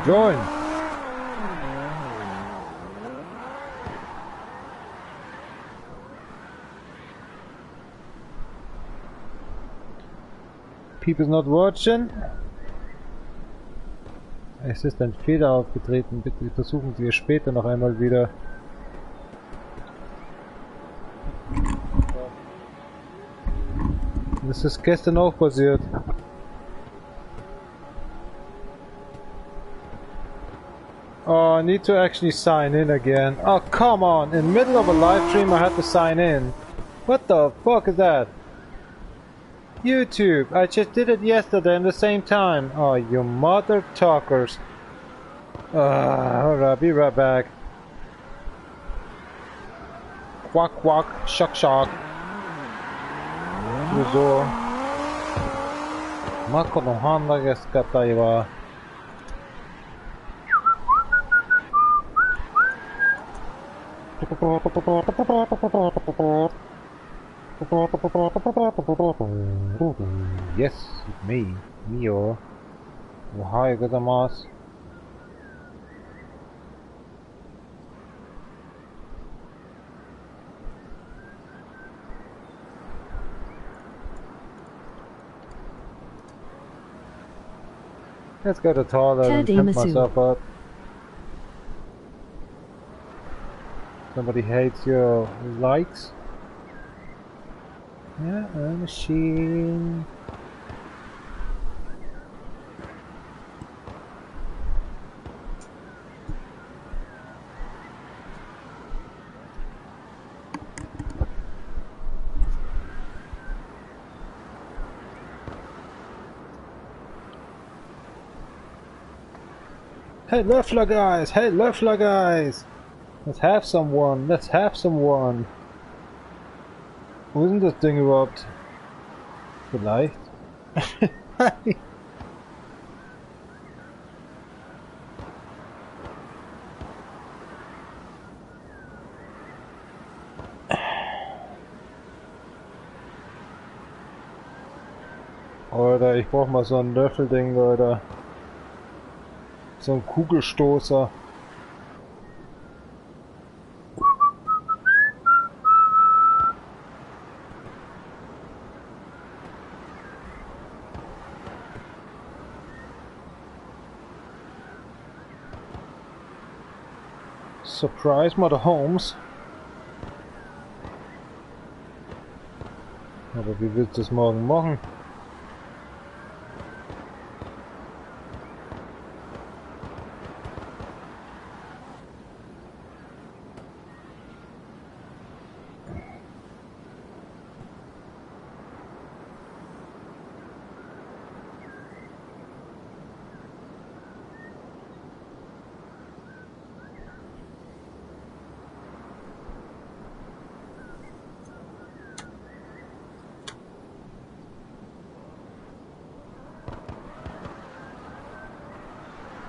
Join! People's not watching. Es ist ein Fehler aufgetreten. Bitte versuchen Sie es später noch einmal wieder. Das ist gestern auch passiert. Oh, I need to actually sign in again. Oh, come on! In the middle of a live stream I have to sign in. What the fuck is that? YouTube! I just did it yesterday in the same time. Oh, you mother talkers. Alright, be right back. Quack quack, shuck shuck. So. Mako no handa ga skata iwa. Yes, it's me. Mio. Ohayou gozaimasu. Let's go to the toilet and pimp myself up. Somebody hates your likes. Yeah, a machine. Hey, Löffler guys! Hey, Löffler guys! Let's have someone! Let's have someone! Wo ist denn das Ding überhaupt? Vielleicht? Alter, ich brauch mal so ein Löffelding, Leute. So ein Kugelstoßer. Surprise, Mother Holmes. Aber wie willst du das morgen machen?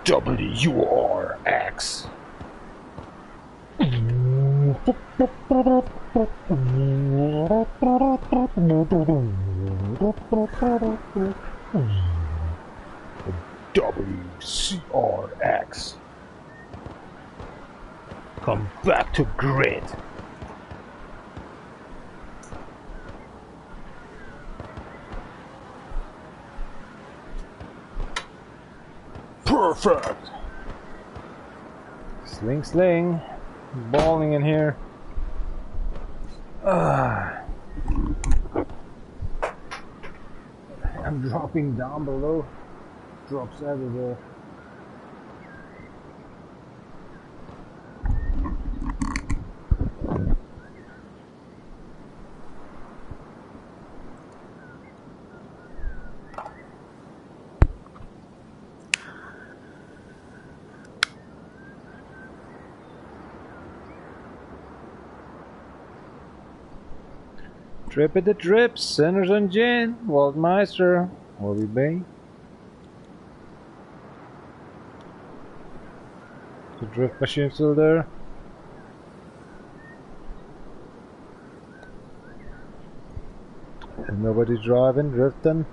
WRX. WCRX. Come back to grid. Perfect! Sling sling. Balling in here. I'm dropping down below. Drops everywhere. Drippity drips, sinners and gin, Waldmeister, will we be? The drift machine still there? And nobody driving, drifting?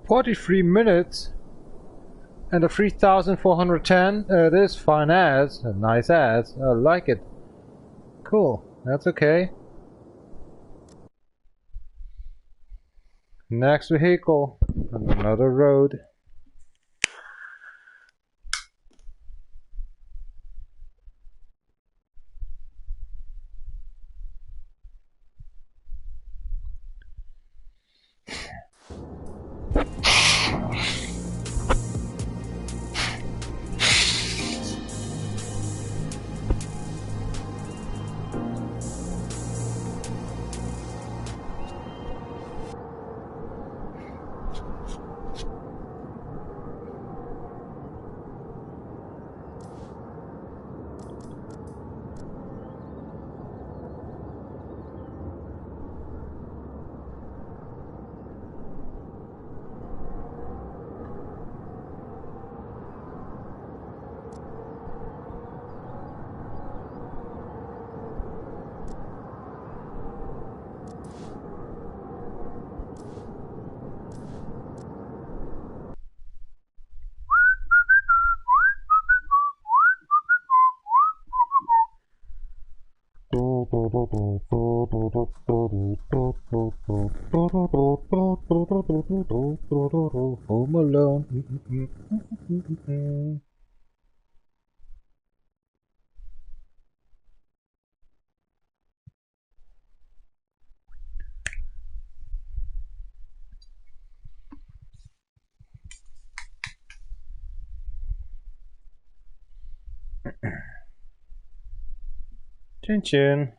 43 minutes and a 3,410. It is fine ads, a nice ads. I like it. Cool. That's okay. Next vehicle on another road. Home Alone. Chin chin.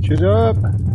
Cheers up!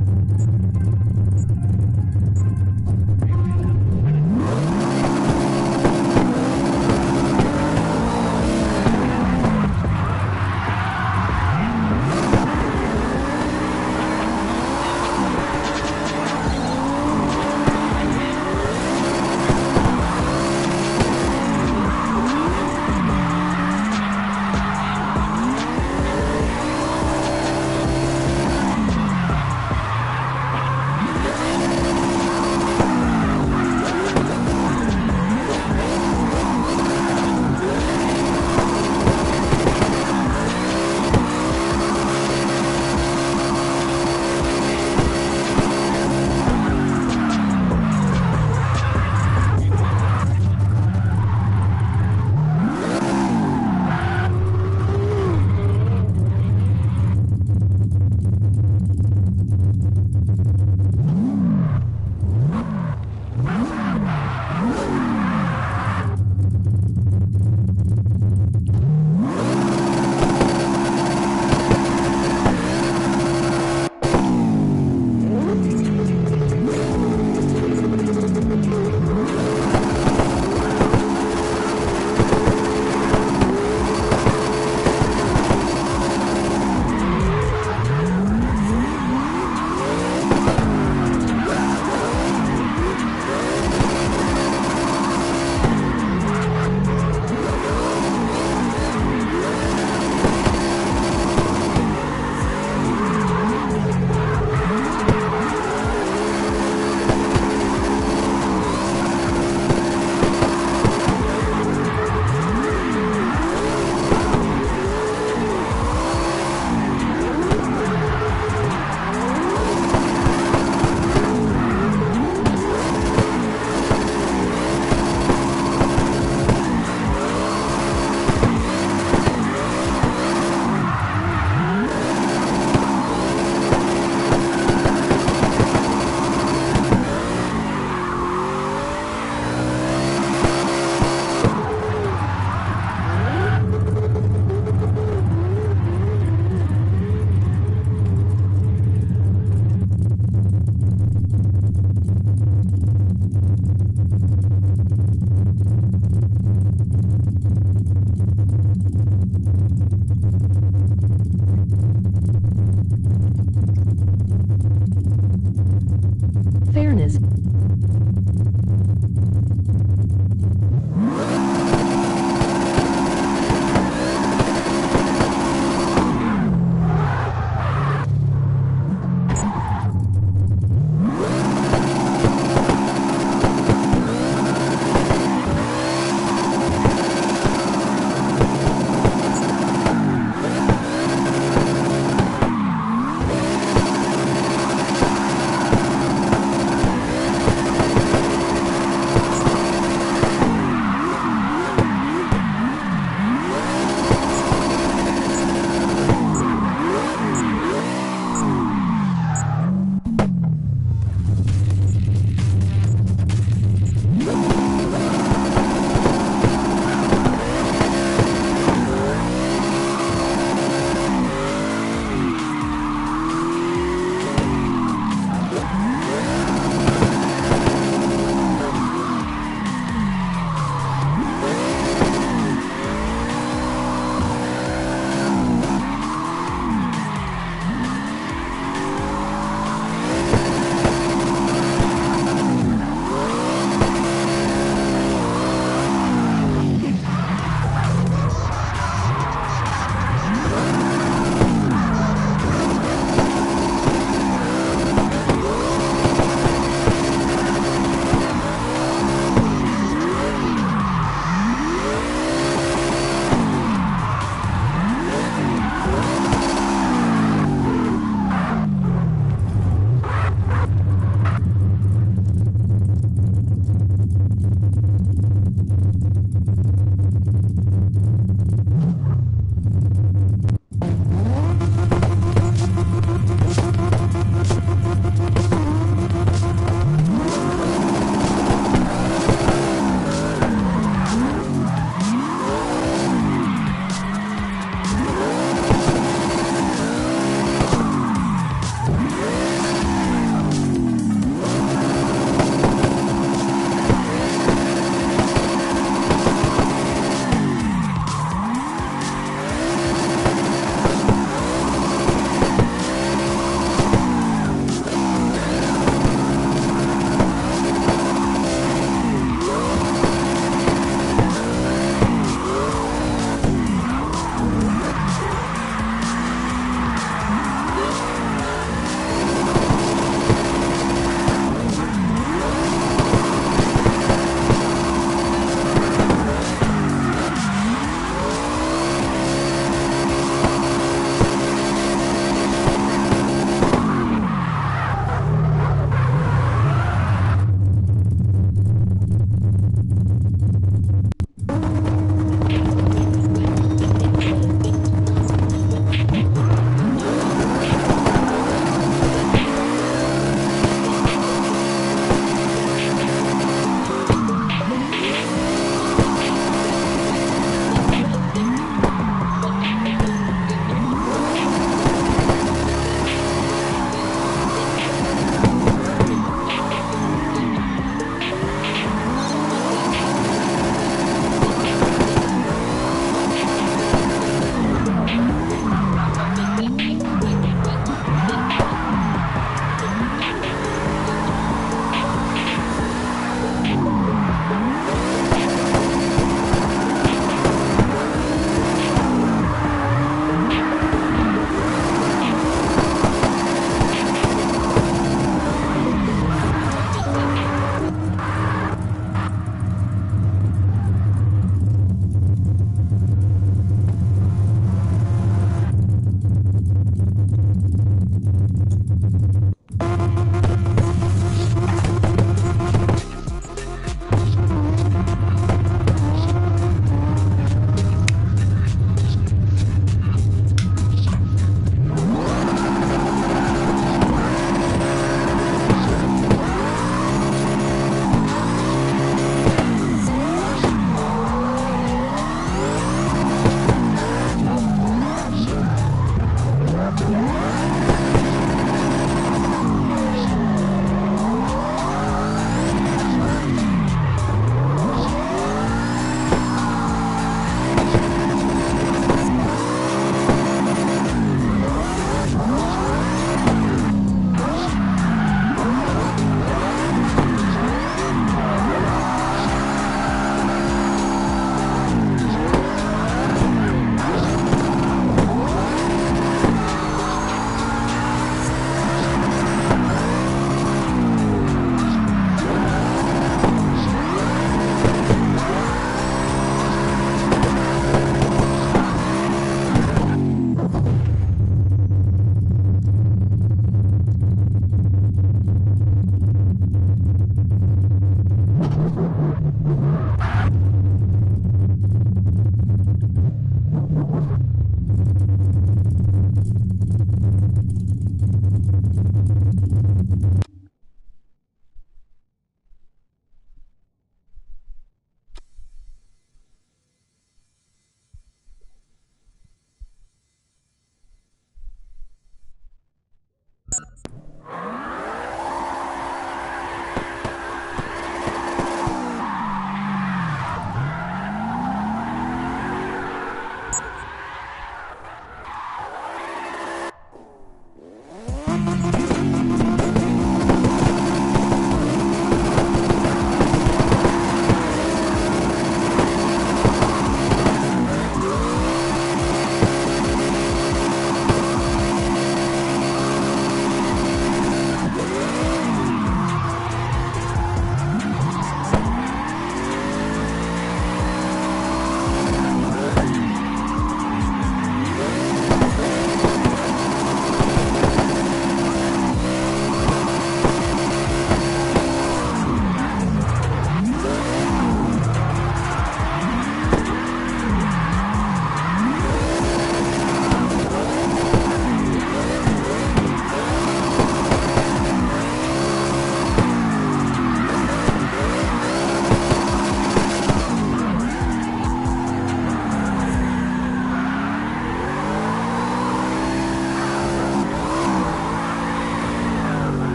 Fairness.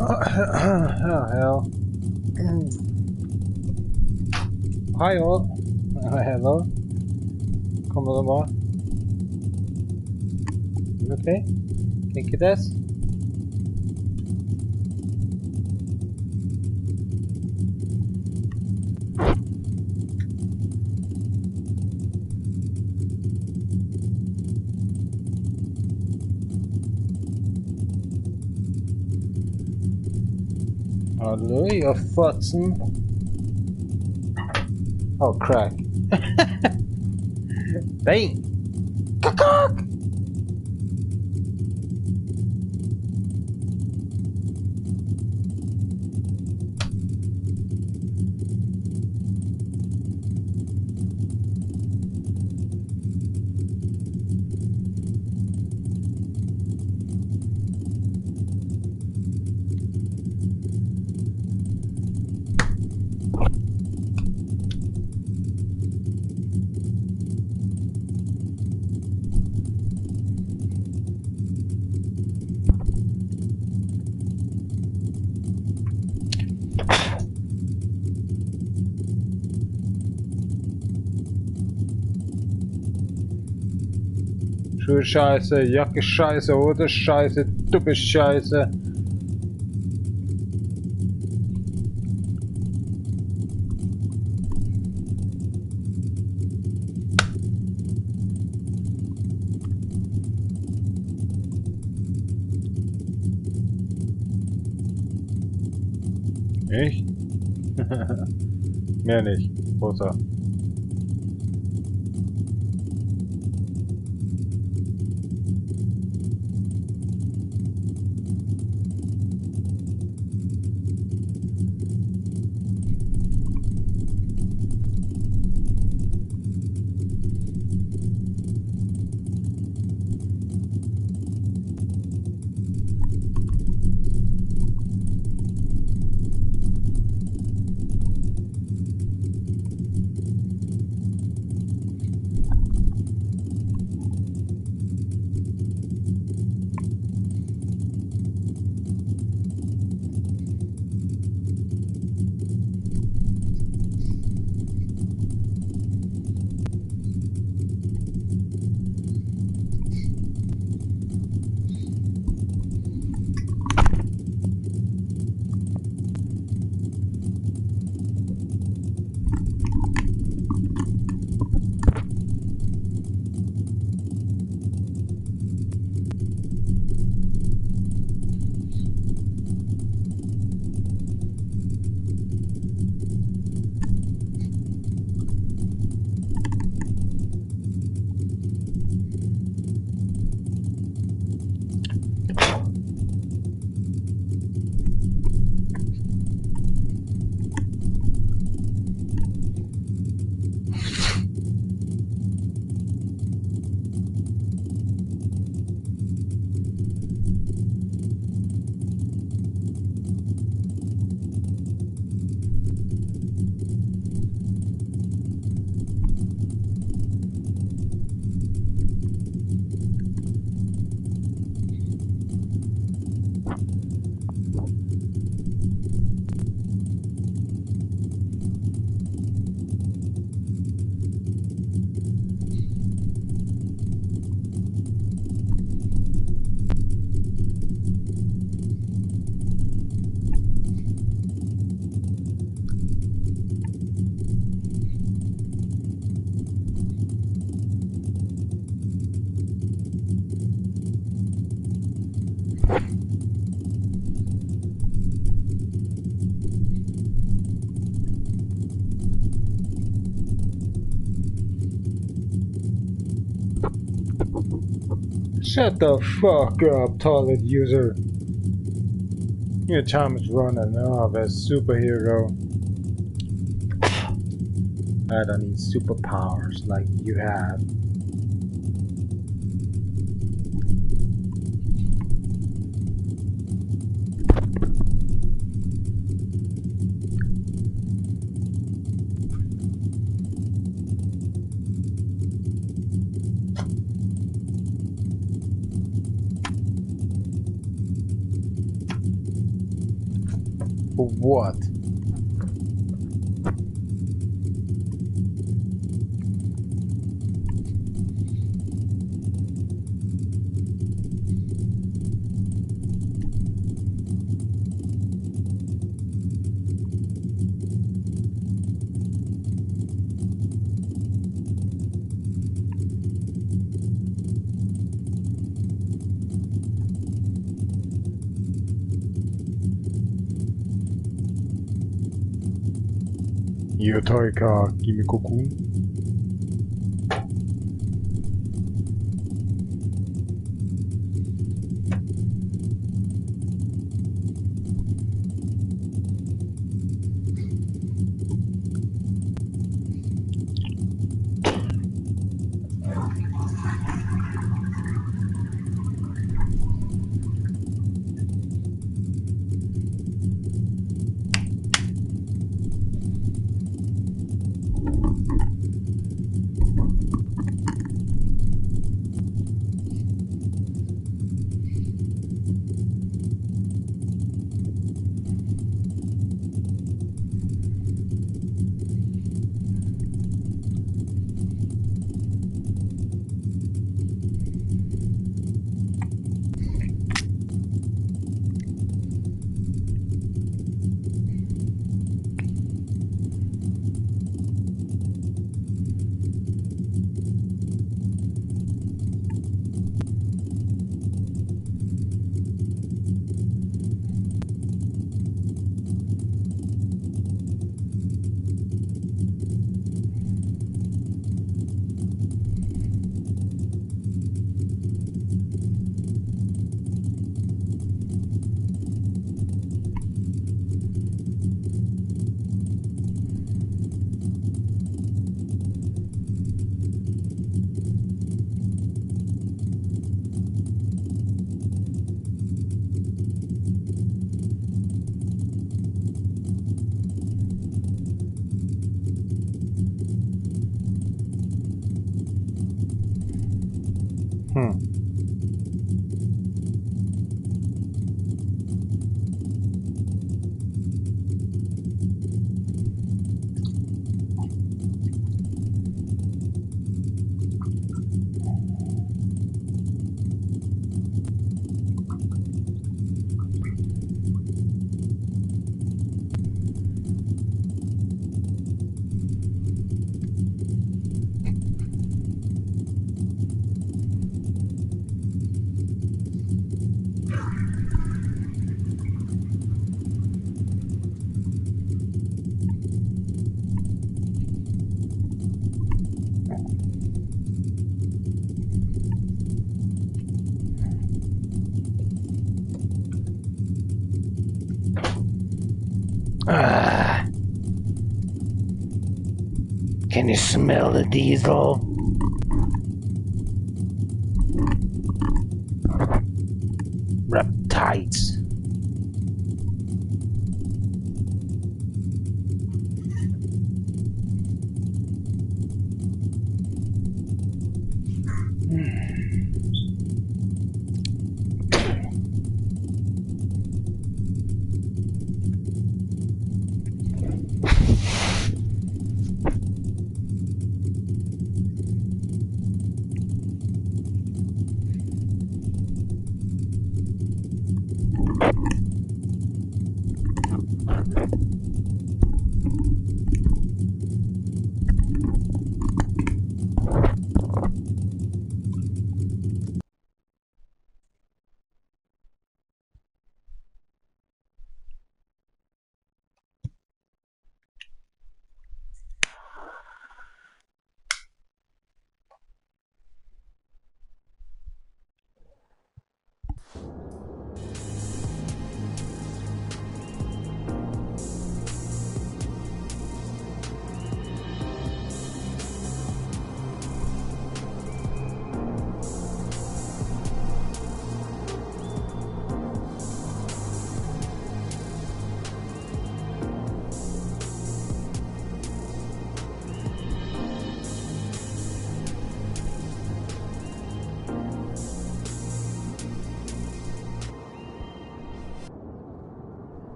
Oh hell. Hi all. Hello. Kommer det bra? Okay. Tänker dess. Hallo, jag fatsen. Oh, crack. Dang! Kakak! Schuhe-Scheiße, Jacke-Scheiße, Hose-Scheiße, Duppe-Scheiße. Ich? Mehr nicht. Rosa. Shut the fuck up, toilet user. Your time is running off as superhero. I don't need superpowers like you have. For what? Yotoika Kimiko-kun. Can you smell the diesel? Reptiles.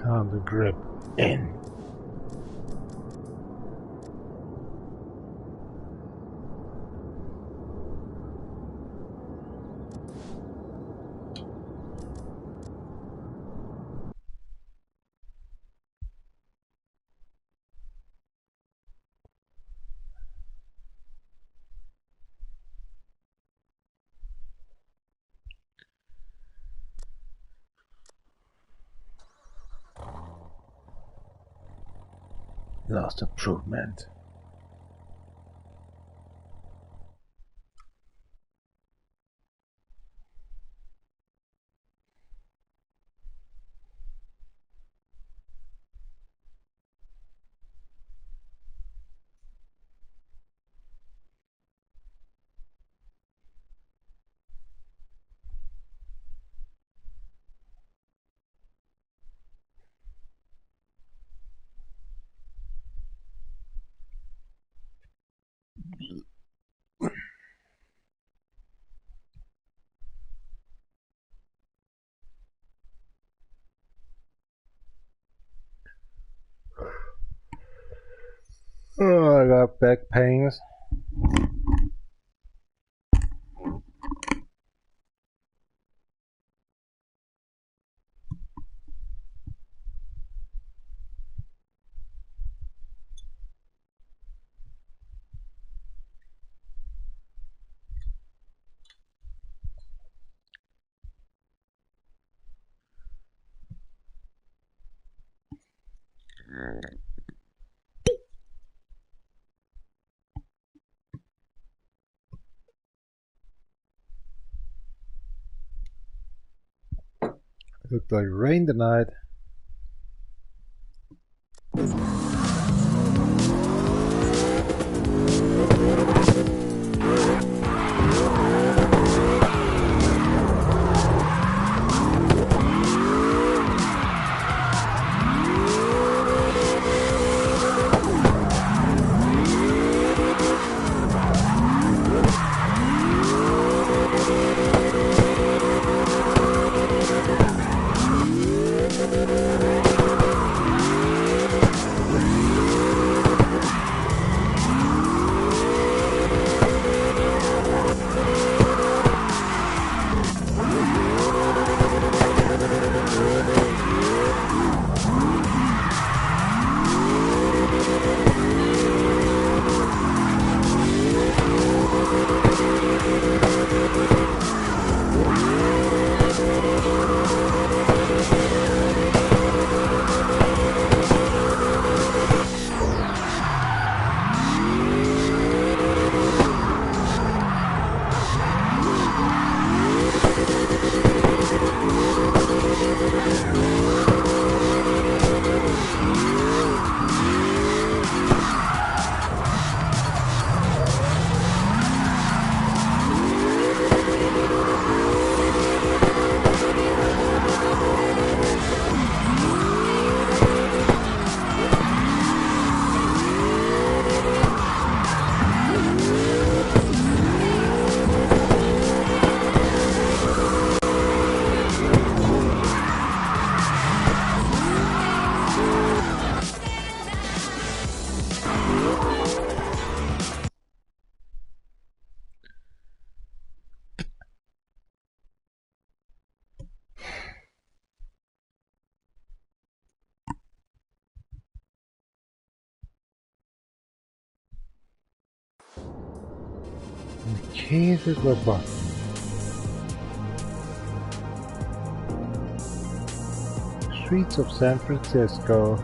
Time to grip in. Last improvement. Oh, I got back pains. Looked like rain tonight. Jesus, the button. Streets of San Francisco.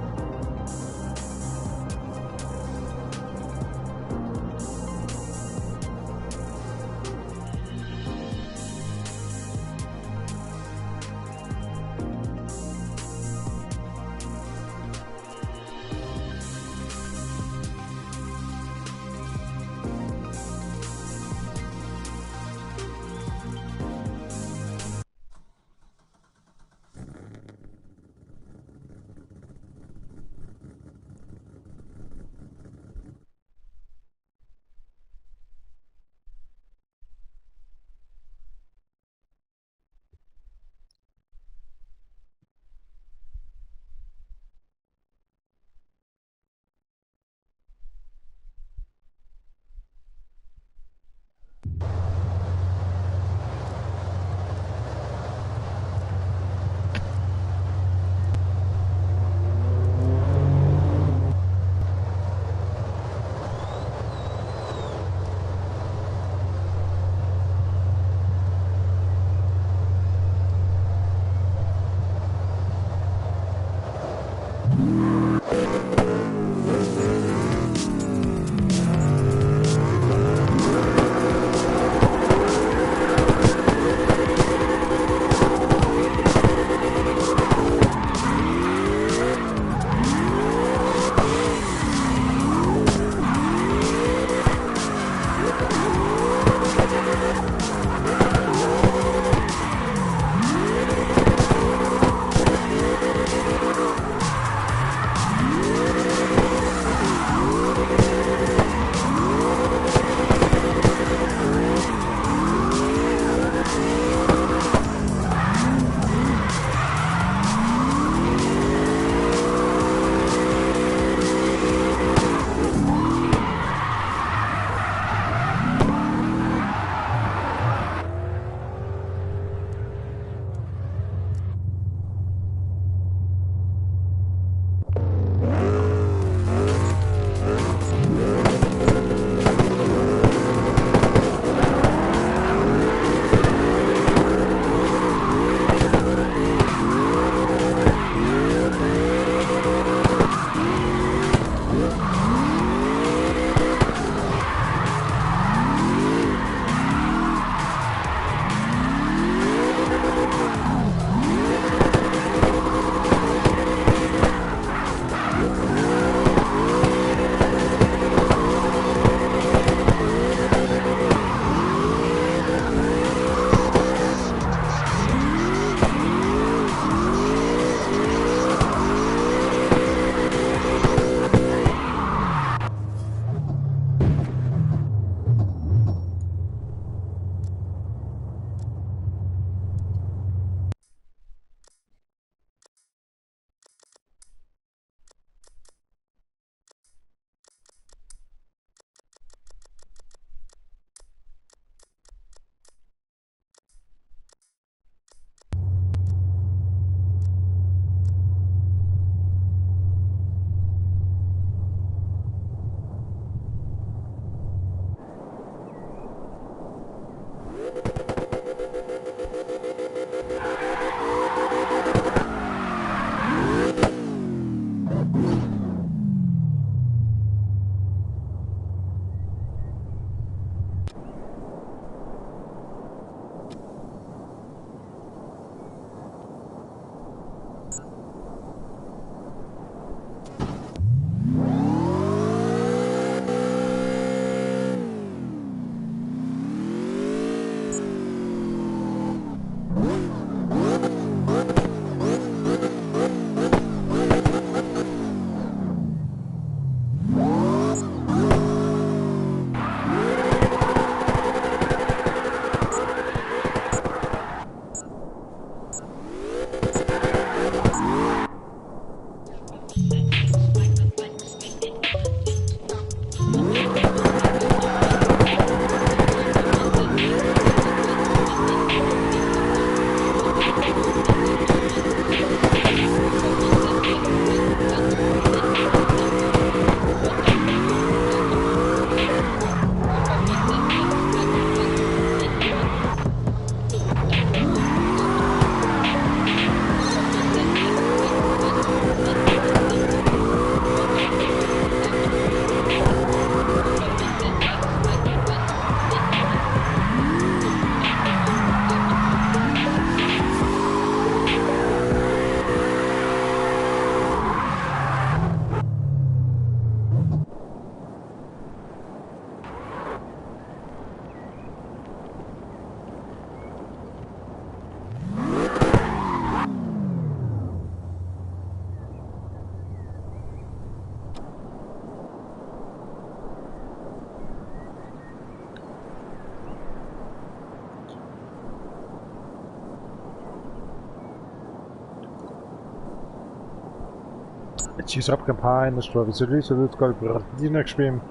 She's up campaign, the stuff. It's a little bit got the next stream.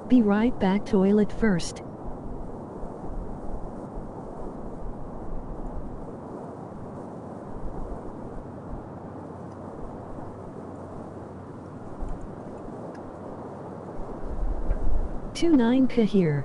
Be right back. Toilet first. 29 Kahir.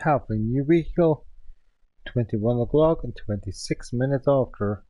have a new vehicle. 21 o'clock and 26 minutes after.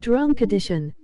Drunk Edition.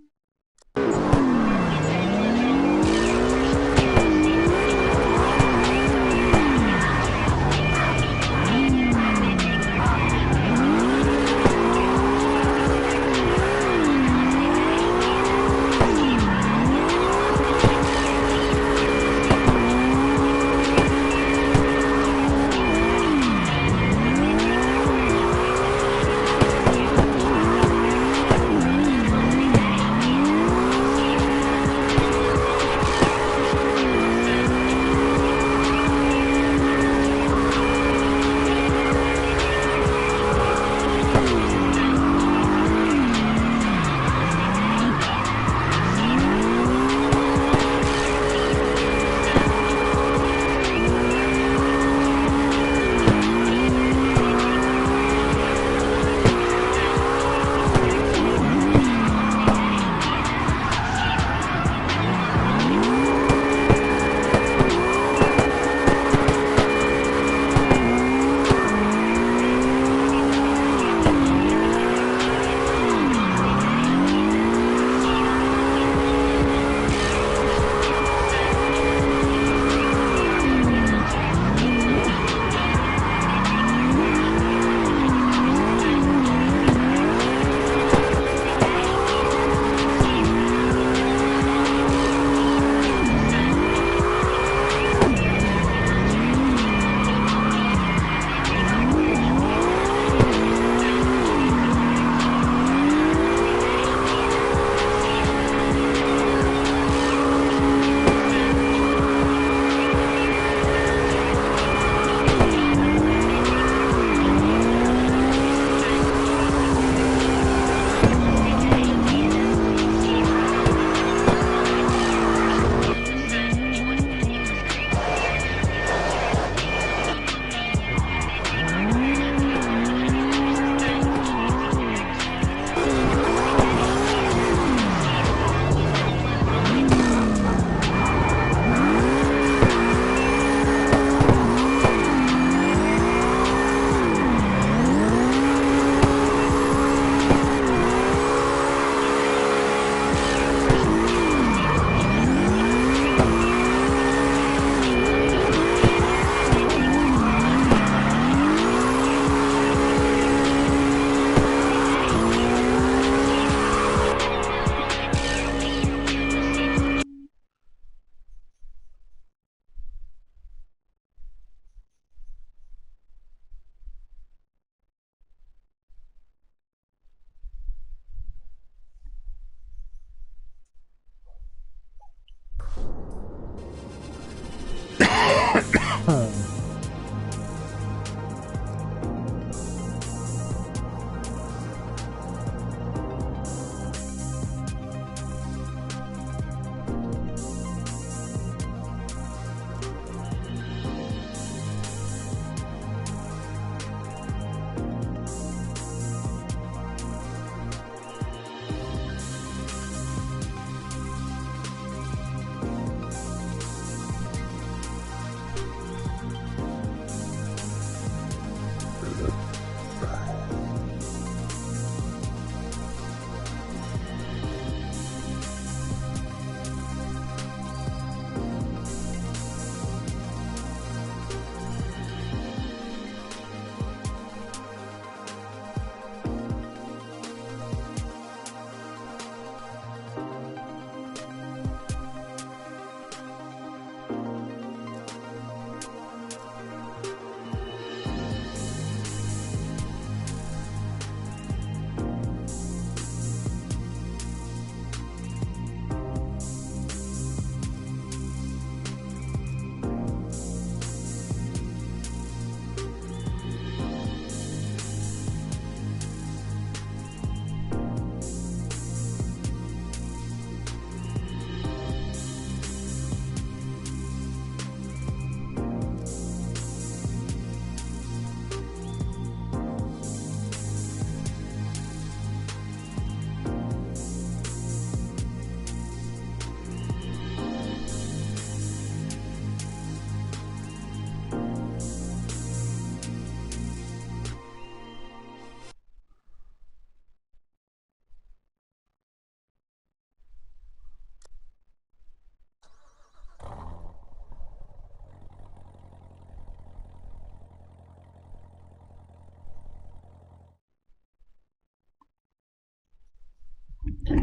Oh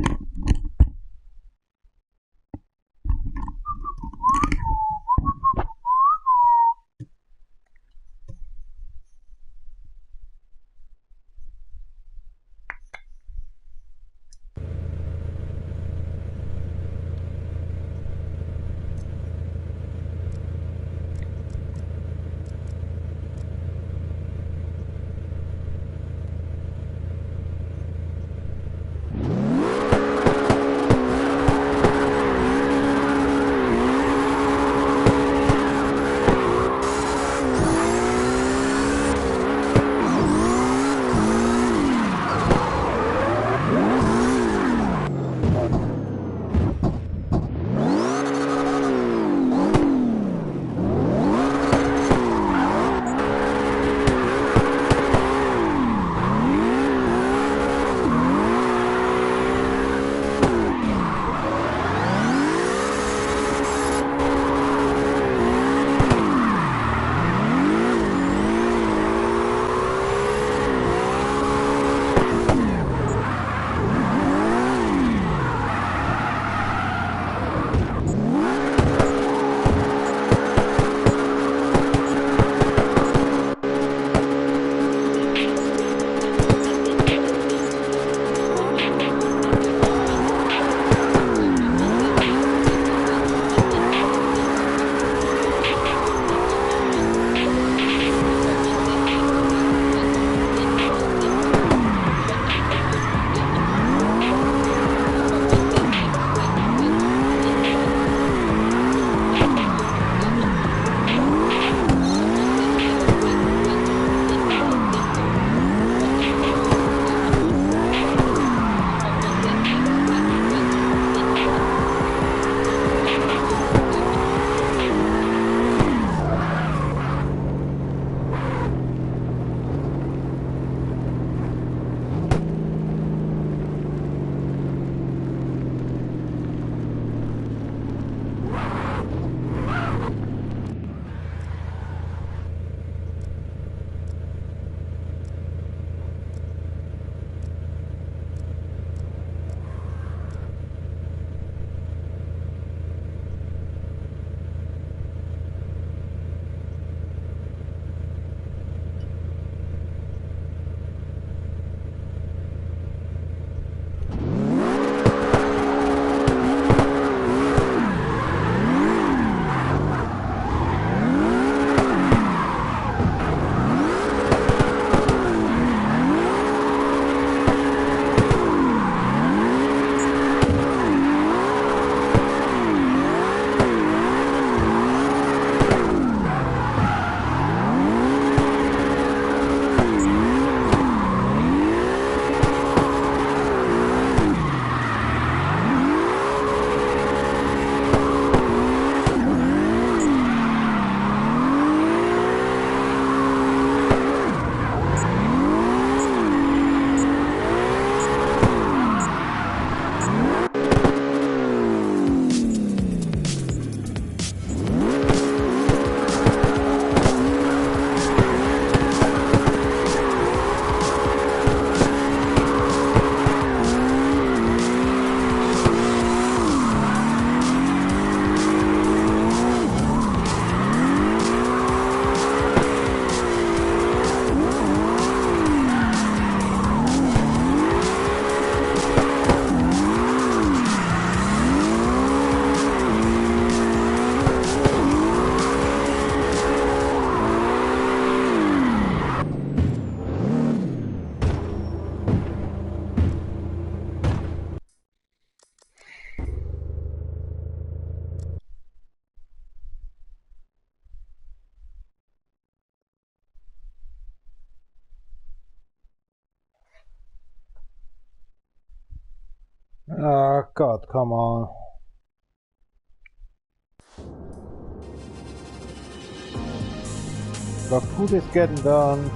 God, come on. The food is getting done.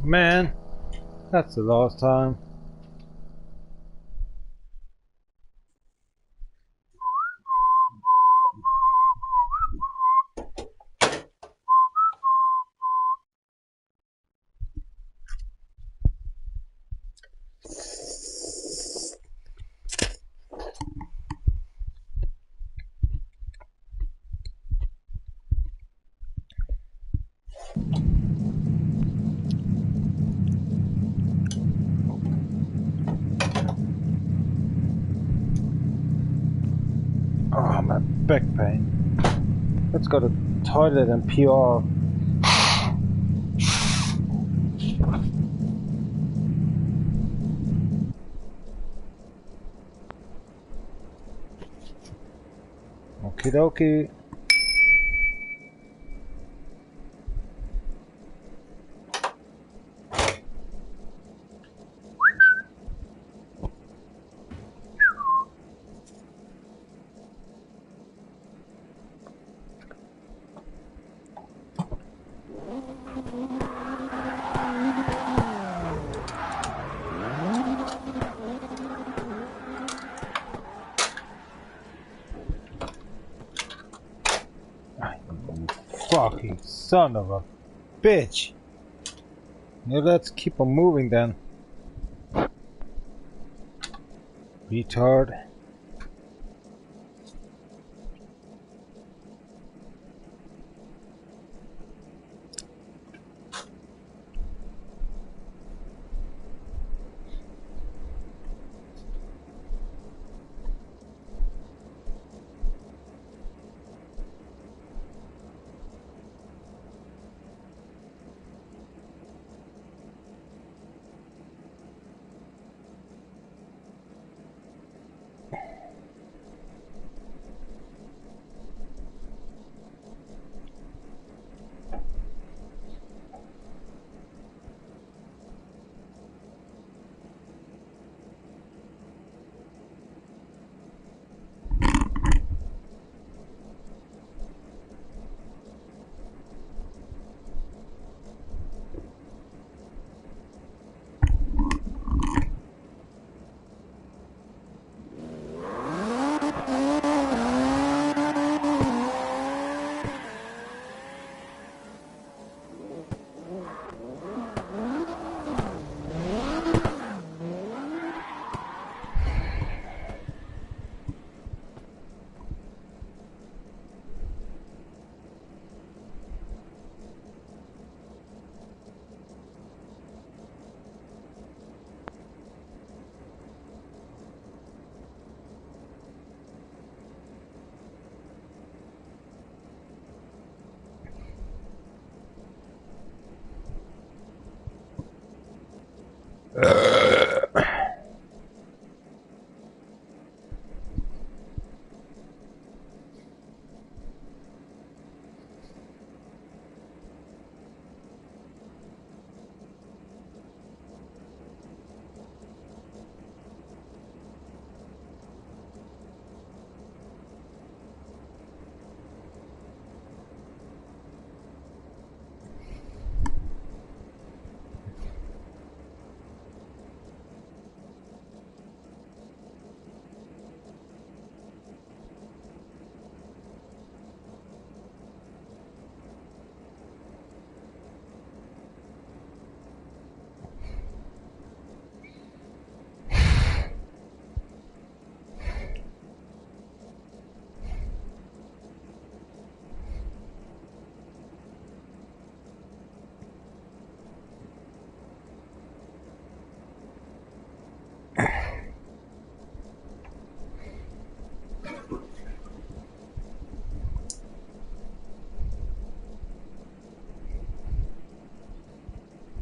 Man, that's the last time. Oh, my back pain. Let's go to the toilet and pee off. Okie dokie. Fucking son of a bitch. Yeah, let's keep on moving then. Retard.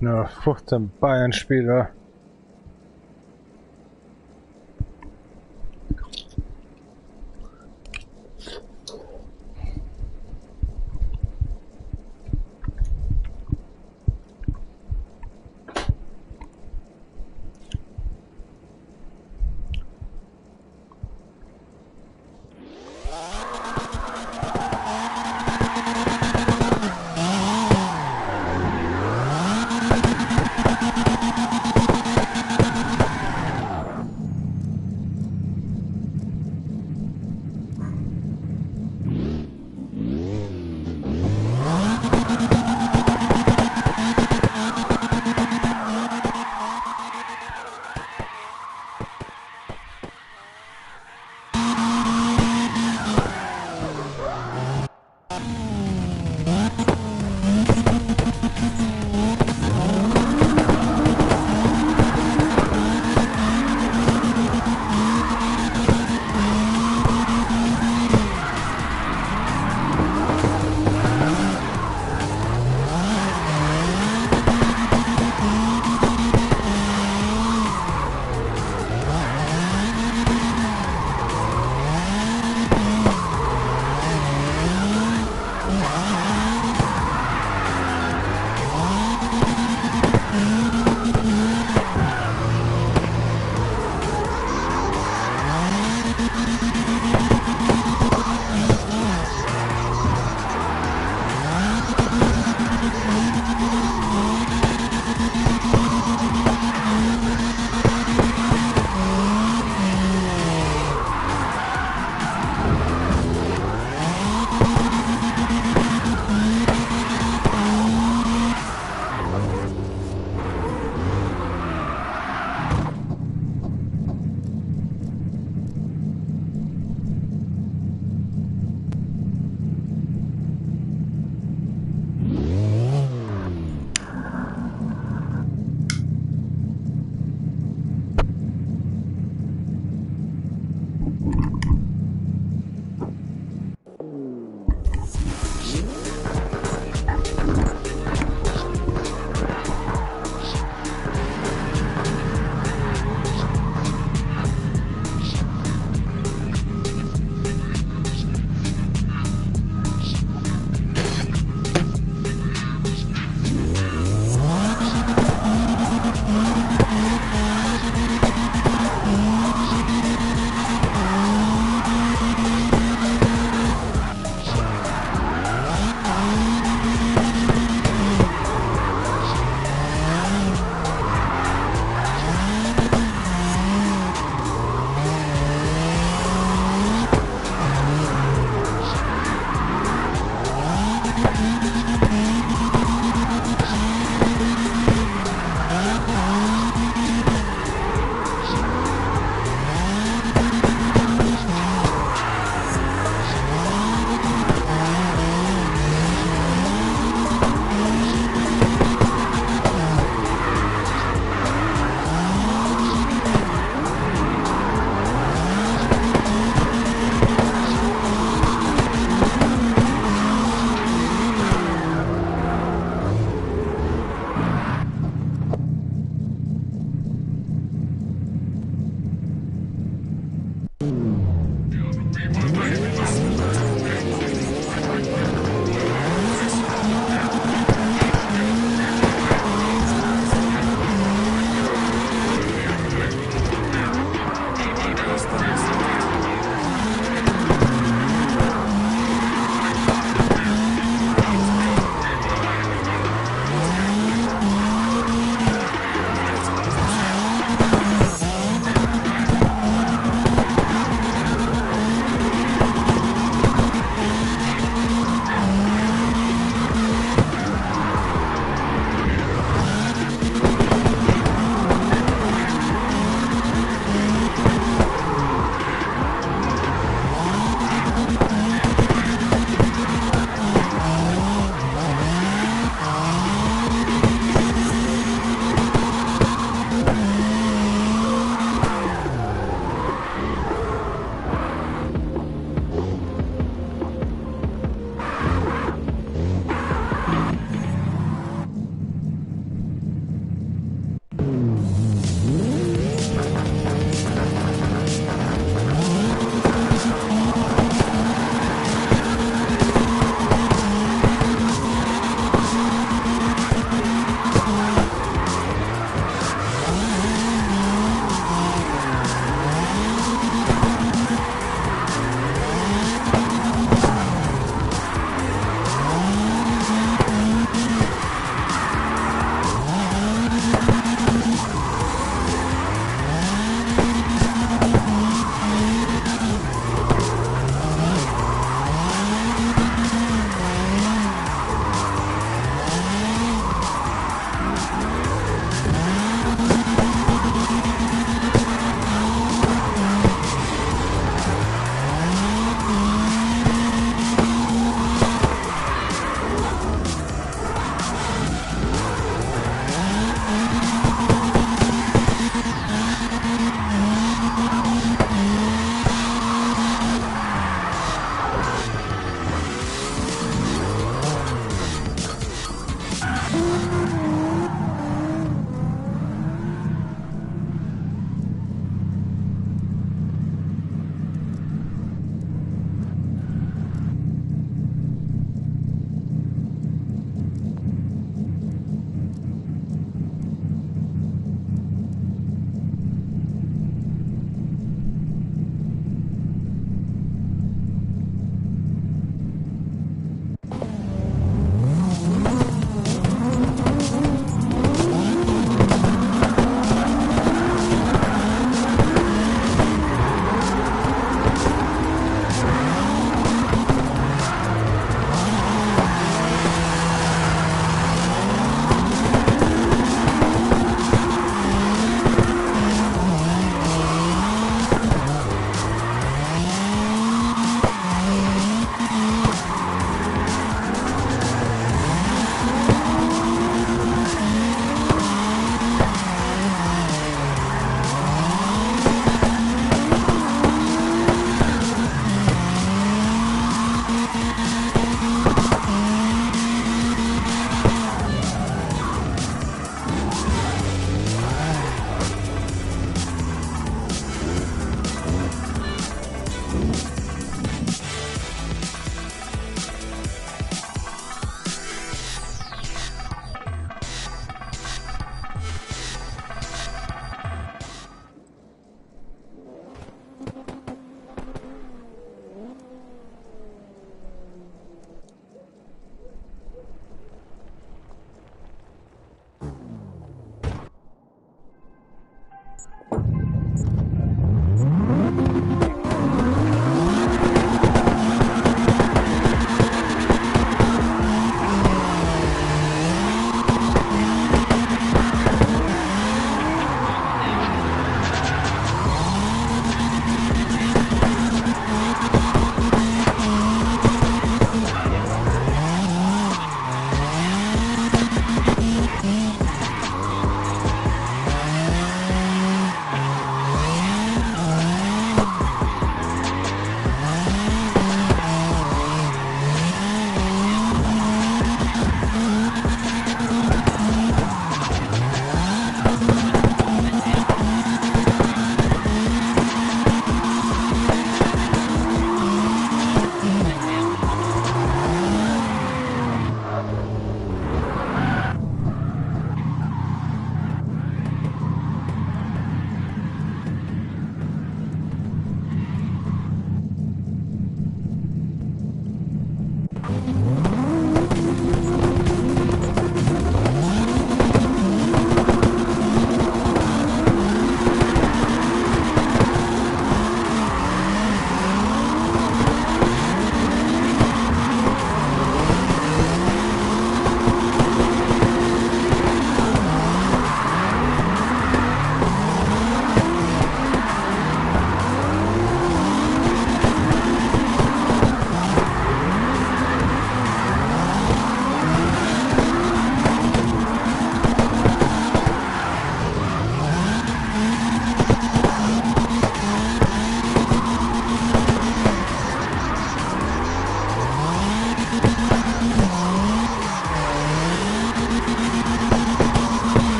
Na, 15 Bayern-Spieler.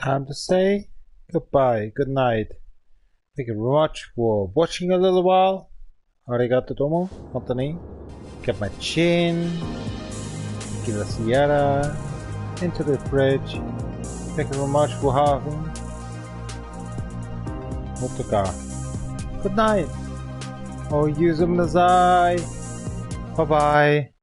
Time to say goodbye, good night. Thank you very much for watching a little while. Arigato domo, Anthony. Get my chin. Give us Yara. Into the fridge. Thank you very much for having. Motoka. Good night. Oh, use them Bye bye.